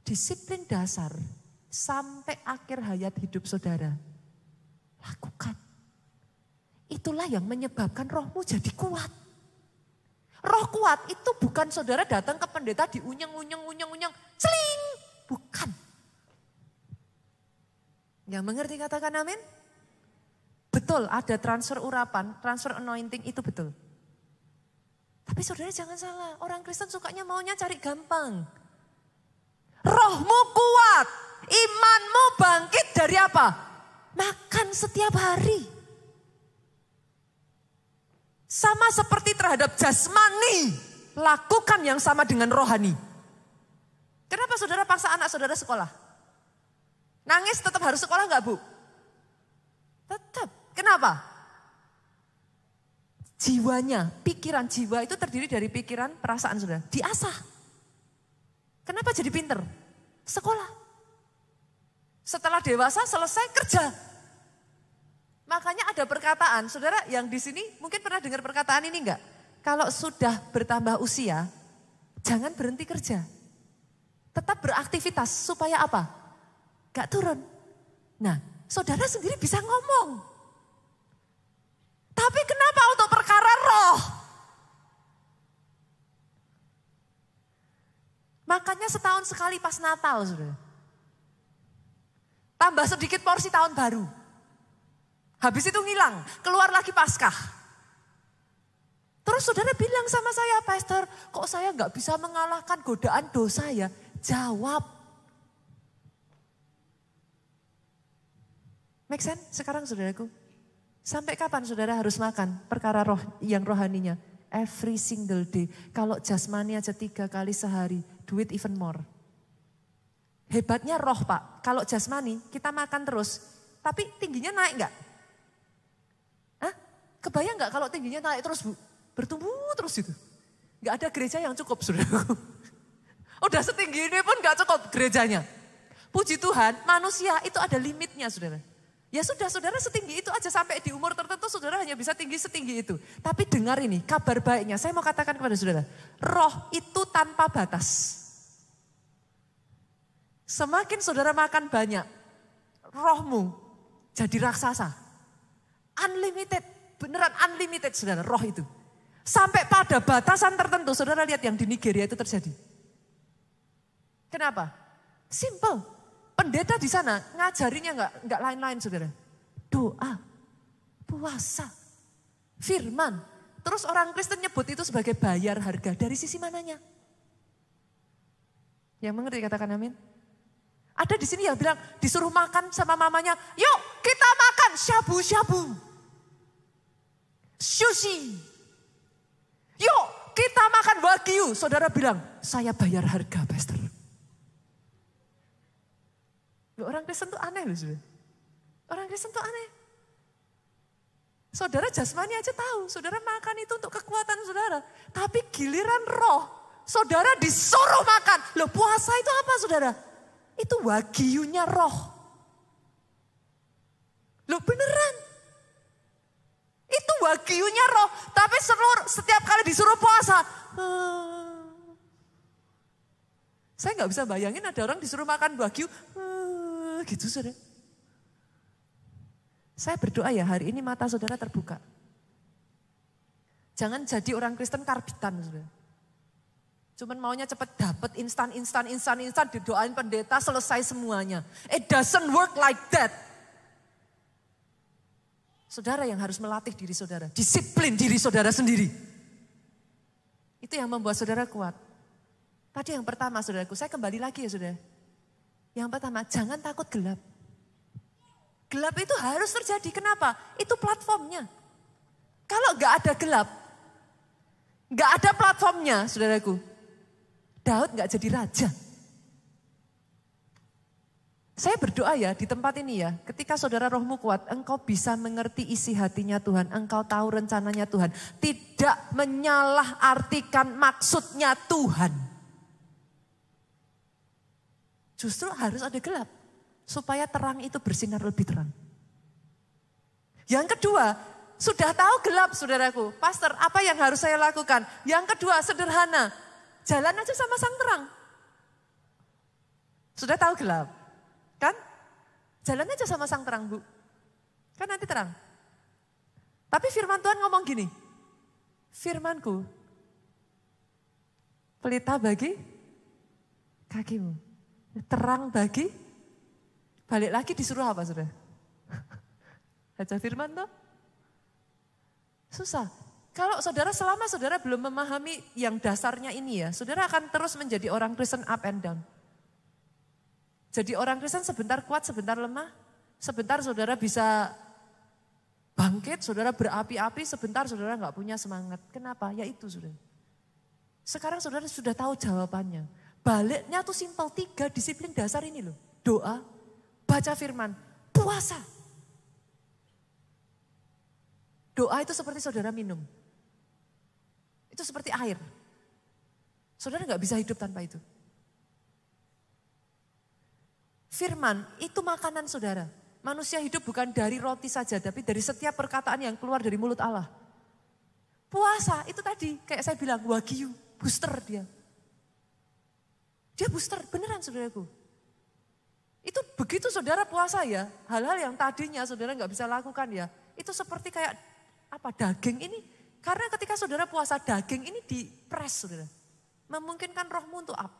D: Disiplin dasar sampai akhir hayat hidup saudara. Lakukan. Itulah yang menyebabkan rohmu jadi kuat. Roh kuat itu bukan saudara datang ke pendeta diunyeng-unyeng, celing. Bukan. Yang mengerti katakan amin? Betul ada transfer urapan, transfer anointing itu betul. Tapi saudara jangan salah, orang Kristen sukanya maunya cari gampang. Rohmu kuat, imanmu bangkit dari apa? Makan setiap hari. Sama seperti terhadap jasmani, lakukan yang sama dengan rohani. Kenapa saudara paksa anak saudara sekolah? Nangis tetap harus sekolah enggak Bu? Tetap. Kenapa? Jiwanya, pikiran jiwa itu terdiri dari pikiran, perasaan saudara. Diasah. Kenapa jadi pinter? Sekolah. Setelah dewasa selesai kerja. Makanya ada perkataan, saudara yang di sini mungkin pernah dengar perkataan ini enggak? Kalau sudah bertambah usia, jangan berhenti kerja. Tetap beraktivitas supaya apa? Gak turun. Nah, saudara sendiri bisa ngomong. Tapi kenapa untuk perkara roh? Makanya setahun sekali pas Natal, saudara. Tambah sedikit porsi tahun baru. Habis itu ngilang, keluar lagi Paskah. Terus saudara bilang sama saya, Pastor, kok saya gak bisa mengalahkan godaan dosa ya? Jawab. Make sense sekarang saudaraku? Sampai kapan saudara harus makan perkara roh yang rohaninya? Every single day. Kalau jasmani aja 3 kali sehari, do it even more. Hebatnya roh Pak, kalau jasmani kita makan terus, tapi tingginya naik enggak? Hah? Kebayang enggak kalau tingginya naik terus Bu? Bertumbuh terus itu. Enggak ada gereja yang cukup saudaraku. Udah setinggi ini pun enggak cukup gerejanya. Puji Tuhan, manusia itu ada limitnya saudara. Ya sudah, saudara setinggi itu aja sampai di umur tertentu saudara hanya bisa tinggi setinggi itu. Tapi dengar ini, kabar baiknya. Saya mau katakan kepada saudara, roh itu tanpa batas. Semakin saudara makan banyak, rohmu jadi raksasa. Unlimited, beneran unlimited saudara, roh itu. Sampai pada batasan tertentu, saudara lihat yang di Nigeria itu terjadi. Kenapa? Simple. Pendeta di sana ngajarinya enggak lain-lain saudara. Doa, puasa, firman. Terus orang Kristen nyebut itu sebagai bayar harga. Dari sisi mananya? Yang mengerti katakan amin. Ada di sini yang bilang disuruh makan sama mamanya. Yuk kita makan shabu-shabu. Sushi. Yuk kita makan wagyu. Saudara bilang saya bayar harga pastor. Orang Kristen tuh aneh loh saudara. Orang Kristen tuh aneh. Saudara jasmani aja tahu, saudara makan itu untuk kekuatan saudara. Tapi giliran roh, saudara disuruh makan. Loh puasa itu apa saudara? Itu wagyunya roh. Loh beneran. Itu wagyunya roh. Tapi setiap kali disuruh puasa. Saya gak bisa bayangin ada orang disuruh makan wagyu. Gitu saudara. Saya berdoa ya hari ini mata saudara terbuka. Jangan jadi orang Kristen karbitan saudara. Cuman maunya cepat dapat instan, didoain pendeta selesai semuanya. It doesn't work like that. Saudara yang harus melatih diri saudara. Disiplin diri saudara sendiri. Itu yang membuat saudara kuat. Tadi yang pertama saudaraku, saya kembali lagi ya saudara. Yang pertama, jangan takut gelap. Gelap itu harus terjadi. Kenapa? Itu platformnya. Kalau gak ada gelap, gak ada platformnya, saudaraku. Daud gak jadi raja. Saya berdoa ya di tempat ini ya, ketika saudara rohmu kuat, engkau bisa mengerti isi hatinya Tuhan, engkau tahu rencananya Tuhan. Tidak menyalahartikan maksudnya Tuhan. Justru harus ada gelap, supaya terang itu bersinar lebih terang. Yang kedua, sudah tahu gelap saudaraku. Pastor, apa yang harus saya lakukan? Yang kedua, sederhana. Jalan aja sama sang terang. Sudah tahu gelap, kan? Jalan aja sama sang terang Bu. Kan nanti terang. Tapi firman Tuhan ngomong gini. Firmanku, pelita bagi kakimu. Terang bagi, balik lagi disuruh apa saudara? Baca firman toh? Susah. Kalau saudara selama saudara belum memahami yang dasarnya ini ya, saudara akan terus menjadi orang Kristen up and down. Jadi orang Kristen sebentar kuat, sebentar lemah. Sebentar saudara bisa bangkit, saudara berapi-api, sebentar saudara nggak punya semangat. Kenapa? Ya itu saudara. Sekarang saudara sudah tahu jawabannya. Baliknya tuh simpel, 3 disiplin dasar ini loh. Doa, baca firman, puasa. Doa itu seperti saudara minum. Itu seperti air. Saudara gak bisa hidup tanpa itu. Firman itu makanan saudara. Manusia hidup bukan dari roti saja, tapi dari setiap perkataan yang keluar dari mulut Allah. Puasa itu tadi, kayak saya bilang, wagyu, booster dia. Dia booster, beneran saudaraku. Itu begitu saudara puasa ya, hal-hal yang tadinya saudara gak bisa lakukan ya. Itu seperti kayak apa daging ini. Karena ketika saudara puasa daging ini dipres saudara. Memungkinkan rohmu untuk up.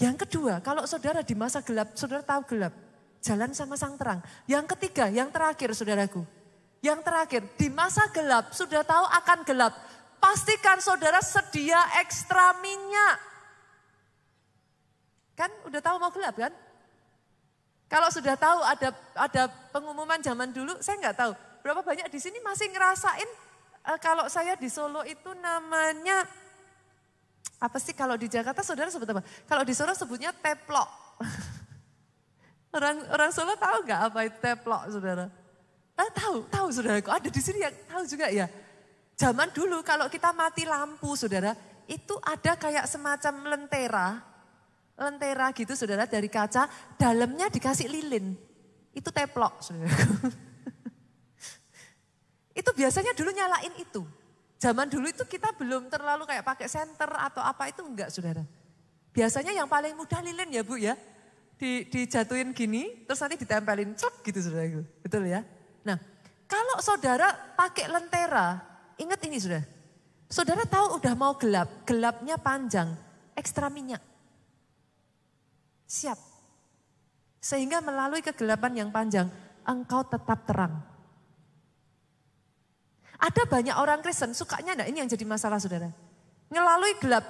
D: Yang kedua, kalau saudara di masa gelap, saudara tahu gelap. Jalan sama sang terang. Yang ketiga, yang terakhir saudaraku. Yang terakhir, di masa gelap sudah tahu akan gelap. Pastikan saudara sedia ekstra minyak. Kan udah tahu mau gelap kan? Kalau sudah tahu ada pengumuman zaman dulu, saya nggak tahu. Berapa banyak di sini masih ngerasain kalau saya di Solo itu namanya, apa sih kalau di Jakarta saudara sebut apa? Kalau di Solo sebutnya teplok. Orang Solo tahu nggak apa itu teplok saudara? Tahu saudaraku, ada di sini yang tahu juga ya. Zaman dulu kalau kita mati lampu saudara, itu ada kayak semacam lentera gitu saudara dari kaca, dalamnya dikasih lilin. Itu teplok saudaraku. Itu biasanya dulu nyalain itu. Zaman dulu itu kita belum terlalu kayak pakai senter atau apa itu enggak saudara. Biasanya yang paling mudah lilin ya Bu ya. Dijatuhin gini terus nanti ditempelin cok gitu saudaraku. Betul ya. Nah kalau saudara pakai lentera, ingat ini saudara. Saudara tahu udah mau gelap, gelapnya panjang, ekstra minyak. Siap. Sehingga melalui kegelapan yang panjang, engkau tetap terang. Ada banyak orang Kristen sukanya enggak, ini yang jadi masalah saudara. Ngelalui gelap,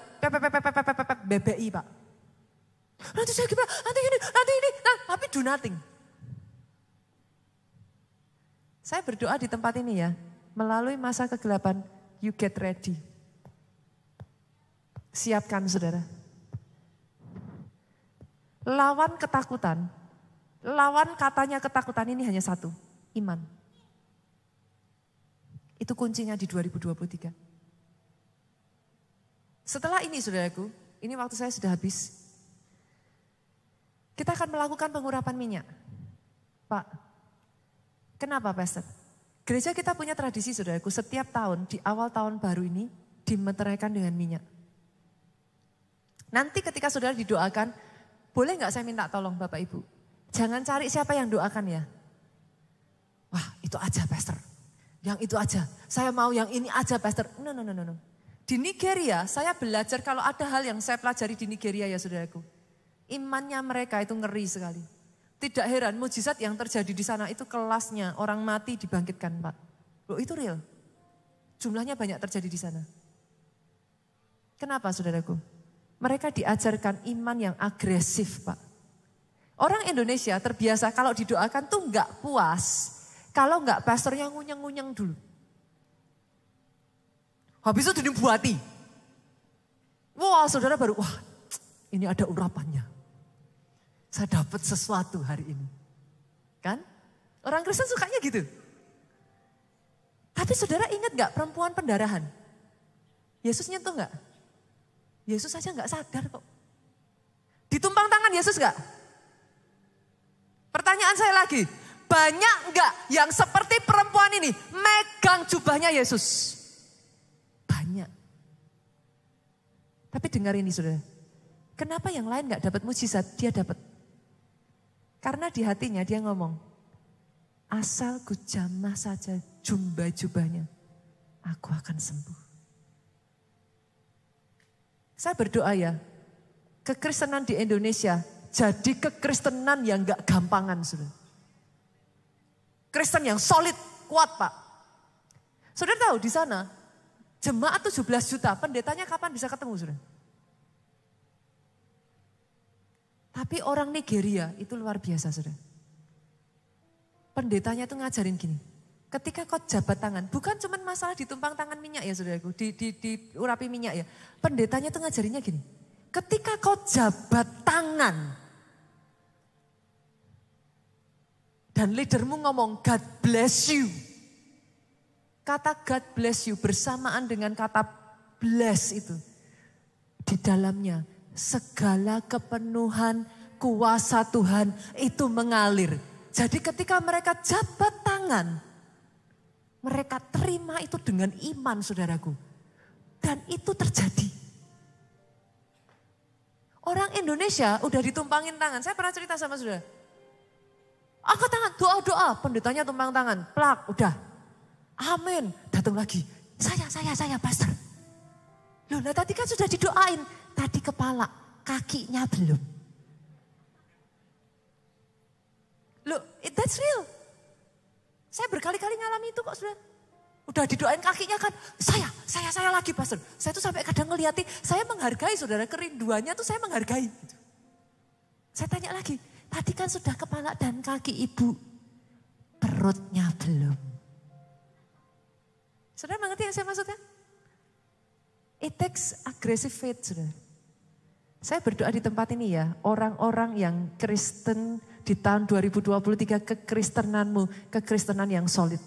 D: BBI Pak. Nanti saya gimana, nanti ini, nah, tapi do nothing. Saya berdoa di tempat ini ya, melalui masa kegelapan, you get ready. Siapkan saudara. Lawan ketakutan, lawan katanya ketakutan ini hanya satu, iman. Itu kuncinya di 2023. Setelah ini saudaraku, ini waktu saya sudah habis. Kita akan melakukan pengurapan minyak. Pak, kenapa Pastor? Gereja kita punya tradisi saudaraku, setiap tahun di awal tahun baru ini dimeteraikan dengan minyak. Nanti ketika saudara didoakan, boleh nggak saya minta tolong Bapak Ibu? Jangan cari siapa yang doakan ya. Wah itu aja Pastor. Yang itu aja, saya mau yang ini aja Pastor. No. Di Nigeria saya belajar kalau ada hal yang saya pelajari di Nigeria ya saudaraku. Imannya mereka itu ngeri sekali. Tidak heran mujizat yang terjadi di sana itu kelasnya orang mati dibangkitkan Pak. Loh itu real. Jumlahnya banyak terjadi di sana. Kenapa saudaraku? Mereka diajarkan iman yang agresif Pak. Orang Indonesia terbiasa kalau didoakan tuh enggak puas. Kalau enggak pastornya ngunyeng-ngunyeng dulu. Habis itu dibuati. Wah saudara baru, wah ini ada urapannya. Saya dapat sesuatu hari ini. Kan? Orang Kristen sukanya gitu. Tapi saudara ingat enggak perempuan pendarahan? Yesus nyentuh enggak? Yesus aja enggak sadar kok. Ditumpang tangan Yesus enggak? Pertanyaan saya lagi. Banyak enggak yang seperti perempuan ini megang jubahnya Yesus? Banyak. Tapi dengar ini saudara. Kenapa yang lain enggak dapat mujizat, dia dapat? Karena di hatinya dia ngomong, asal ku jamah saja jubahnya, aku akan sembuh. Saya berdoa ya, kekristenan di Indonesia jadi kekristenan yang enggak gampangan saudara. Kristen yang solid, kuat Pak. Saudara tahu di sana jemaat 17 juta, pendetanya kapan bisa ketemu saudara? Tapi orang Nigeria itu luar biasa saudara. Pendetanya itu ngajarin gini, ketika kau jabat tangan, bukan cuma masalah ditumpang tangan minyak ya saudaraku, diurapi minyak ya. Pendetanya itu ngajarinnya gini, ketika kau jabat tangan, dan leadermu ngomong God bless you. Kata God bless you bersamaan dengan kata bless itu. Di dalamnya segala kepenuhan kuasa Tuhan itu mengalir. Jadi ketika mereka jabat tangan, mereka terima itu dengan iman saudaraku. Dan itu terjadi. Orang Indonesia udah ditumpangin tangan. Saya pernah cerita sama saudara. Angkat tangan, doa-doa, pendetanya tumpang tangan, plak, udah. Amin, datang lagi. Saya, pastor. Loh, nah tadi kan sudah didoain, tadi kepala, kakinya belum. Loh, that's real. Saya berkali-kali ngalami itu kok saudara. Udah didoain kakinya kan, saya lagi pastor. Saya tuh sampai kadang ngeliati, saya menghargai saudara, kerinduannya tuh saya menghargai. Saya tanya lagi, Tadi kan sudah kepala dan kaki ibu, perutnya belum. Saudara mengerti yang saya maksudnya? It takes aggressive faith, saudara. Saya berdoa di tempat ini ya, orang-orang yang Kristen di tahun 2023, kekristenan yang solid.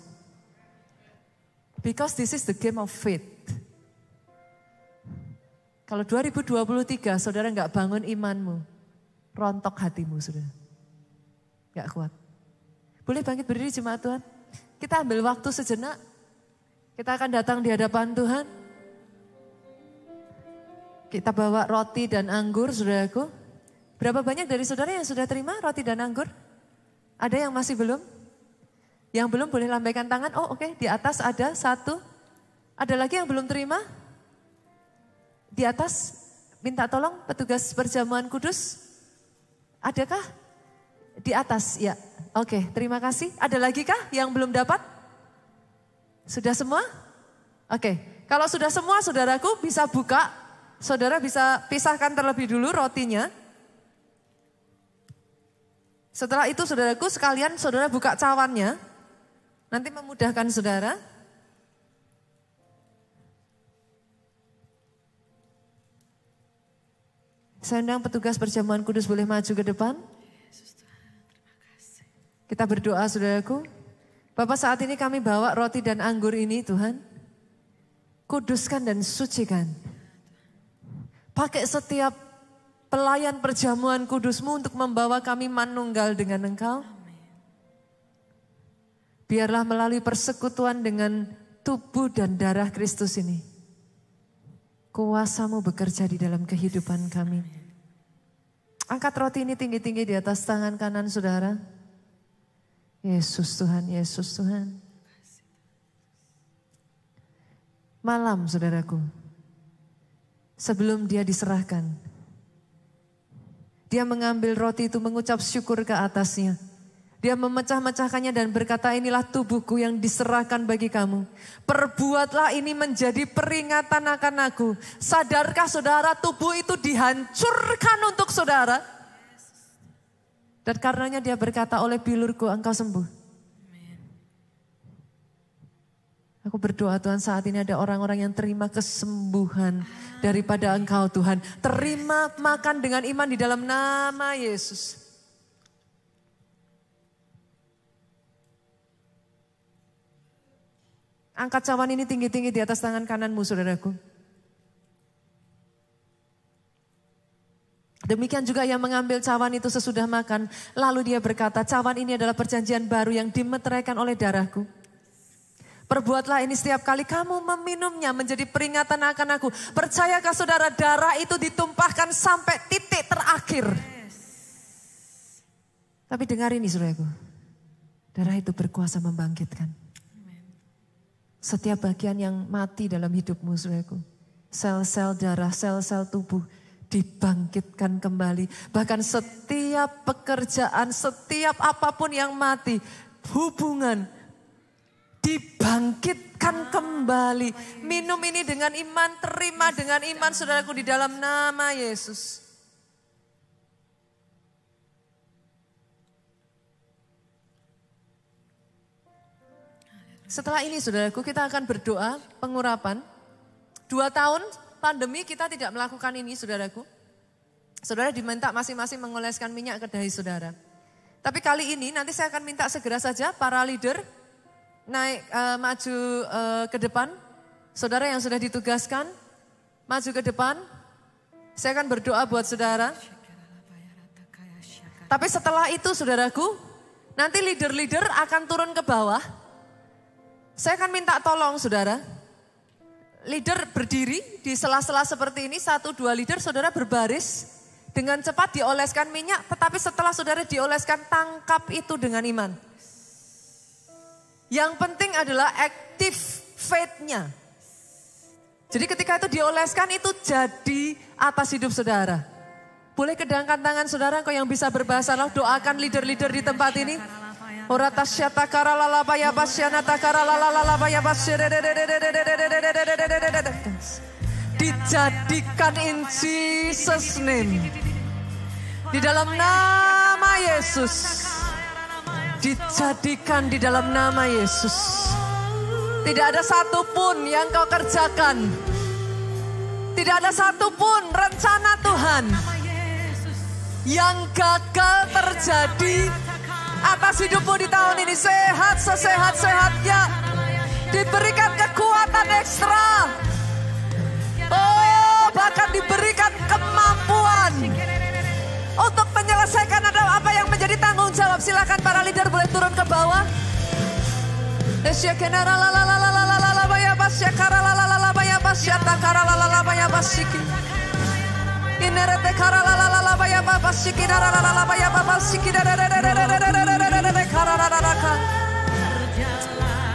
D: Because this is the game of faith. Kalau 2023 saudara nggak bangun imanmu, rontok hatimu saudara. Nggak kuat. Boleh bangkit berdiri jemaat Tuhan? Kita ambil waktu sejenak. Kita akan datang di hadapan Tuhan. Kita bawa roti dan anggur, saudaraku. Berapa banyak dari saudara yang sudah terima roti dan anggur? Ada yang masih belum? Yang belum boleh lambaikan tangan. Oh oke, di atas ada satu. Ada lagi yang belum terima? Di atas, minta tolong petugas perjamuan kudus. Adakah? Di atas, ya. Oke, terima kasih. Ada lagi kah yang belum dapat? Sudah semua? Oke, kalau sudah semua saudaraku bisa buka. Saudara bisa pisahkan terlebih dulu rotinya. Setelah itu saudaraku sekalian saudara buka cawannya. Nanti memudahkan saudara. Saya undang petugas perjamuan kudus boleh maju ke depan. Kita berdoa saudaraku. Bapak saat ini kami bawa roti dan anggur ini Tuhan. Kuduskan dan sucikan. Pakai setiap pelayan perjamuan kudus-Mu untuk membawa kami manunggal dengan Engkau. Biarlah melalui persekutuan dengan tubuh dan darah Kristus ini. Kuasa-Mu bekerja di dalam kehidupan kami. Angkat roti ini tinggi-tinggi di atas tangan kanan saudara. Yesus Tuhan, Yesus Tuhan. Malam saudaraku. Sebelum dia diserahkan. Dia mengambil roti itu mengucap syukur ke atasnya. Dia memecah-mecahkannya dan berkata inilah tubuhku yang diserahkan bagi kamu. Perbuatlah ini menjadi peringatan akan aku. Sadarkah saudara tubuh itu dihancurkan untuk saudara? Dan karenanya dia berkata oleh bilurku engkau sembuh. Aku berdoa Tuhan saat ini ada orang-orang yang terima kesembuhan daripada Engkau Tuhan. Terima makan dengan iman di dalam nama Yesus. Angkat cawan ini tinggi-tinggi di atas tangan kananmu saudaraku. Demikian juga yang mengambil cawan itu sesudah makan. Lalu dia berkata cawan ini adalah perjanjian baru yang dimeteraikan oleh darahku. Perbuatlah ini setiap kali kamu meminumnya menjadi peringatan akan aku. Percayakah saudara darah itu ditumpahkan sampai titik terakhir. Tapi dengar ini saudaraku. Darah itu berkuasa membangkitkan. Setiap bagian yang mati dalam hidupmu saudaraku. Sel-sel darah, sel-sel tubuh dibangkitkan kembali. Bahkan setiap pekerjaan, setiap apapun yang mati. Hubungan dibangkitkan kembali. Minum ini dengan iman, terima dengan iman saudaraku di dalam nama Yesus. Setelah ini saudaraku kita akan berdoa pengurapan. 2 tahun pandemi kita tidak melakukan ini saudaraku. Saudara diminta masing-masing mengoleskan minyak ke dahi saudara. Tapi kali ini nanti saya akan minta segera saja para leader naik maju ke depan. Saudara yang sudah ditugaskan maju ke depan. Saya akan berdoa buat saudara. Tapi setelah itu saudaraku, nanti leader-leader akan turun ke bawah. Saya akan minta tolong saudara. Leader berdiri di sela-sela seperti ini, 1-2 leader saudara berbaris. Dengan cepat dioleskan minyak, tetapi setelah saudara dioleskan tangkap itu dengan iman. Yang penting adalah active faith-nya. Jadi ketika itu dioleskan itu jadi atas hidup saudara. Boleh kedangkan tangan saudara kau yang bisa berbahasa roh, doakan leader-leader di tempat ini. Dijadikan in Jesus name. Di dalam nama Yesus. Dijadikan di dalam nama Yesus. Tidak ada satupun yang kau kerjakan. Tidak ada satupun rencana Tuhan yang gagal terjadi atas hidupmu di tahun ini. Sehat sesehat-sehatnya. Diberikan kekuatan ekstra. Oh, bahkan diberikan kemampuan untuk menyelesaikan apa yang menjadi tanggung jawab. Silakan para leader boleh turun ke bawah.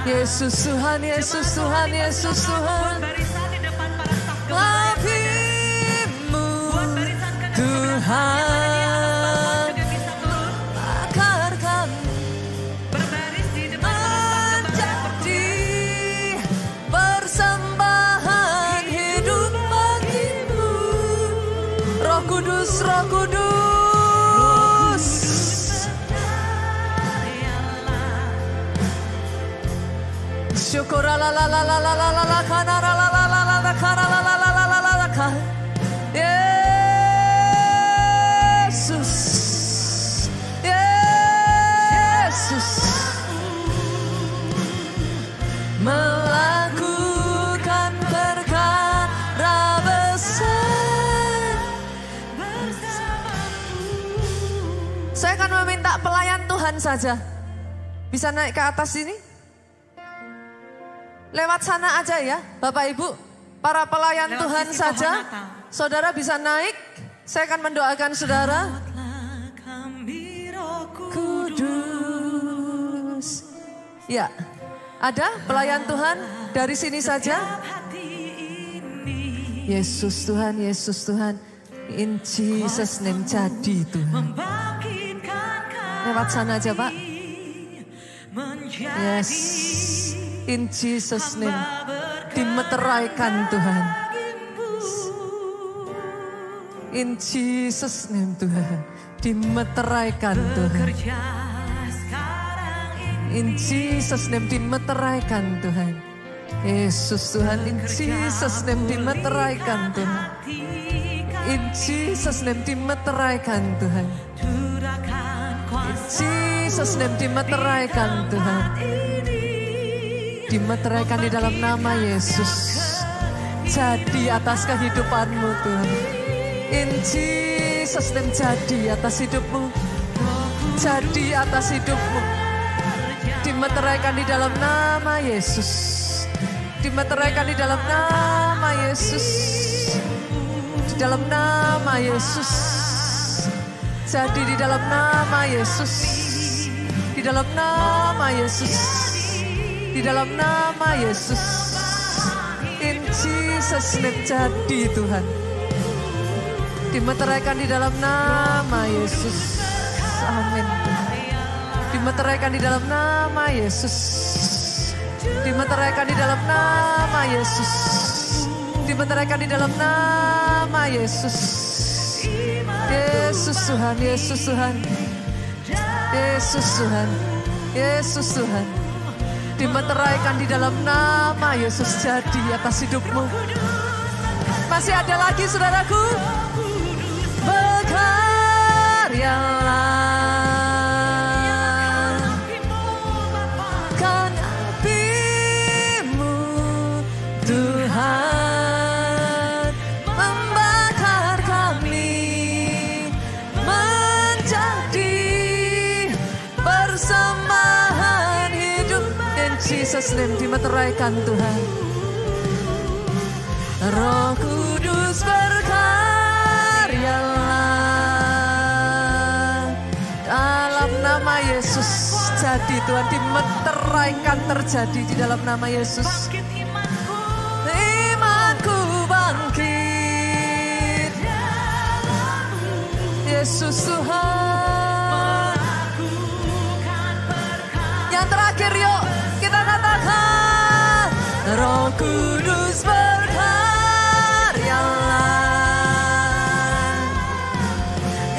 D: Yesus Tuhan, Yesus Tuhan, Yesus Tuhan. Apimu Tuhan, bakarkan menjadi persembahan hidup bagimu. Roh Kudus, Roh Kudus. Syukur la la la la la la la la kana la la la la la kana la la la la la la la. Yesus, Yesus melakukan perkara besar. Saya akan meminta pelayan Tuhan saja. Bisa naik ke atas sini? Lewat sana aja ya, Bapak Ibu. Para pelayan lewat Tuhan saja. Saudara bisa naik. Saya akan mendoakan saudara. Kudus. Ya, ada pelayan Tuhan dari sini saja. Yesus Tuhan, Yesus Tuhan. In Jesus name jadi Tuhan. Lewat sana aja Pak. Yes. In Jesus name, dimeteraikan Tuhan. In Jesus name Tuhan, dimeteraikan Tuhan. In Jesus name, dimeteraikan Tuhan. Yesus Tuhan, in Jesus name, dimeteraikan Tuhan. In Jesus name, dimeteraikan Tuhan. In Jesus name, dimeteraikan Tuhan. Dimeteraikan di dalam nama Yesus. Jadi atas kehidupanmu Tuhan. In Jesus name, jadi atas hidupmu. Jadi atas hidupmu. Dimeteraikan di dalam nama Yesus. Dimeteraikan di dalam nama Yesus. Di dalam nama Yesus. Jadi di dalam nama Yesus. Di dalam nama Yesus. Di dalam nama Yesus. In Jesus name, jadi Tuhan. Dimeteraikan di dalam nama Yesus. Amin. Dimeteraikan di dalam nama Yesus. Dimeteraikan di dalam nama Yesus. Dimeteraikan di dalam nama Yesus. Yesus Tuhan, Yesus Tuhan. Yesus Tuhan. Yesus Tuhan. Dimeteraikan di dalam nama Yesus, jadi atas hidupmu. Masih ada lagi saudaraku. Berkaryalah, kan apimu Tuhan membakar kami menjadi persembahan hidup. In Jesus name, dimeteraikan Tuhan. Roh Kudus berkaryalah dalam nama Yesus. Jadi Tuhan, dimeteraikan terjadi di dalam nama Yesus. Imanku bangkit. Yesus Tuhan. Yang terakhir yuk kita katakan, Roh Kudus berkaryalah,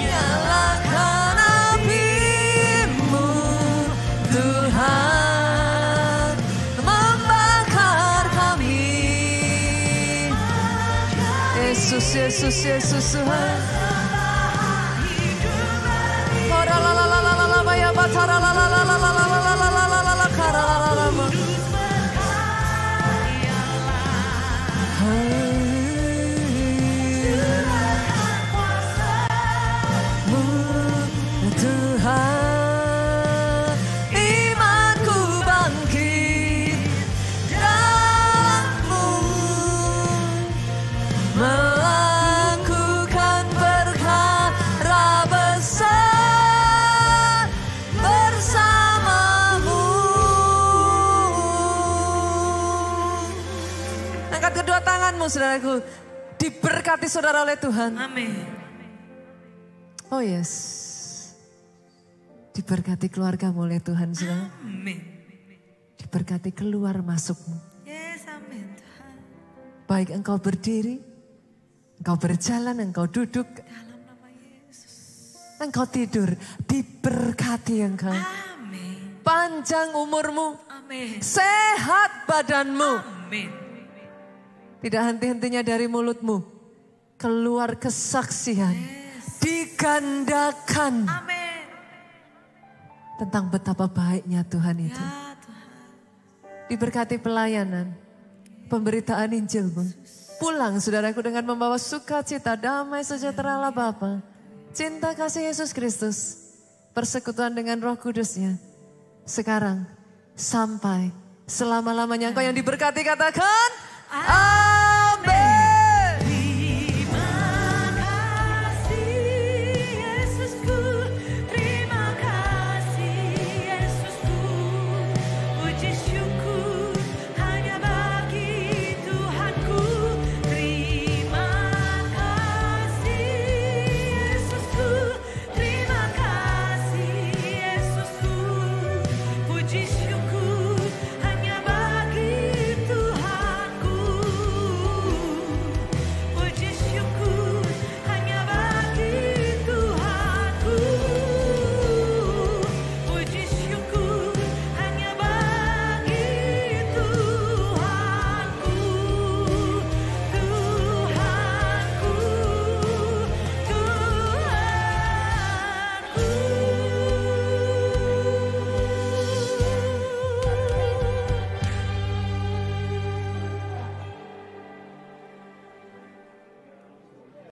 D: nyalakan api Yesus, Yesus, Yesus Tuhan. Tuhan, imanku bangkit dalam-Mu, melakukan perkara besar bersama-Mu. Angkat kedua tanganmu, saudaraku. Diberkati saudara oleh Tuhan.
E: Amin.
D: Oh yes. Diberkati keluargamu oleh Tuhan, saudara.
E: Amin.
D: Diberkati keluar masukmu.
E: Yes, amin Tuhan.
D: Baik engkau berdiri, engkau berjalan, engkau duduk,
E: Dalam nama Yesus.
D: engkau tidur, diberkati engkau.
E: Amin.
D: Panjang umurmu,
E: Amin.
D: sehat badanmu.
E: Amin.
D: Tidak henti-hentinya dari mulutmu, keluar kesaksian, digandakan.
E: Amin.
D: Tentang betapa baiknya Tuhan itu.
E: Ya Tuhan.
D: Diberkati pelayanan, pemberitaan Injilmu. Pulang saudaraku dengan membawa sukacita, damai, sejahtera Allah Bapa, cinta kasih Yesus Kristus, persekutuan dengan Roh Kudusnya. Sekarang sampai selama-lamanya. Engkau yang diberkati katakan, Amin.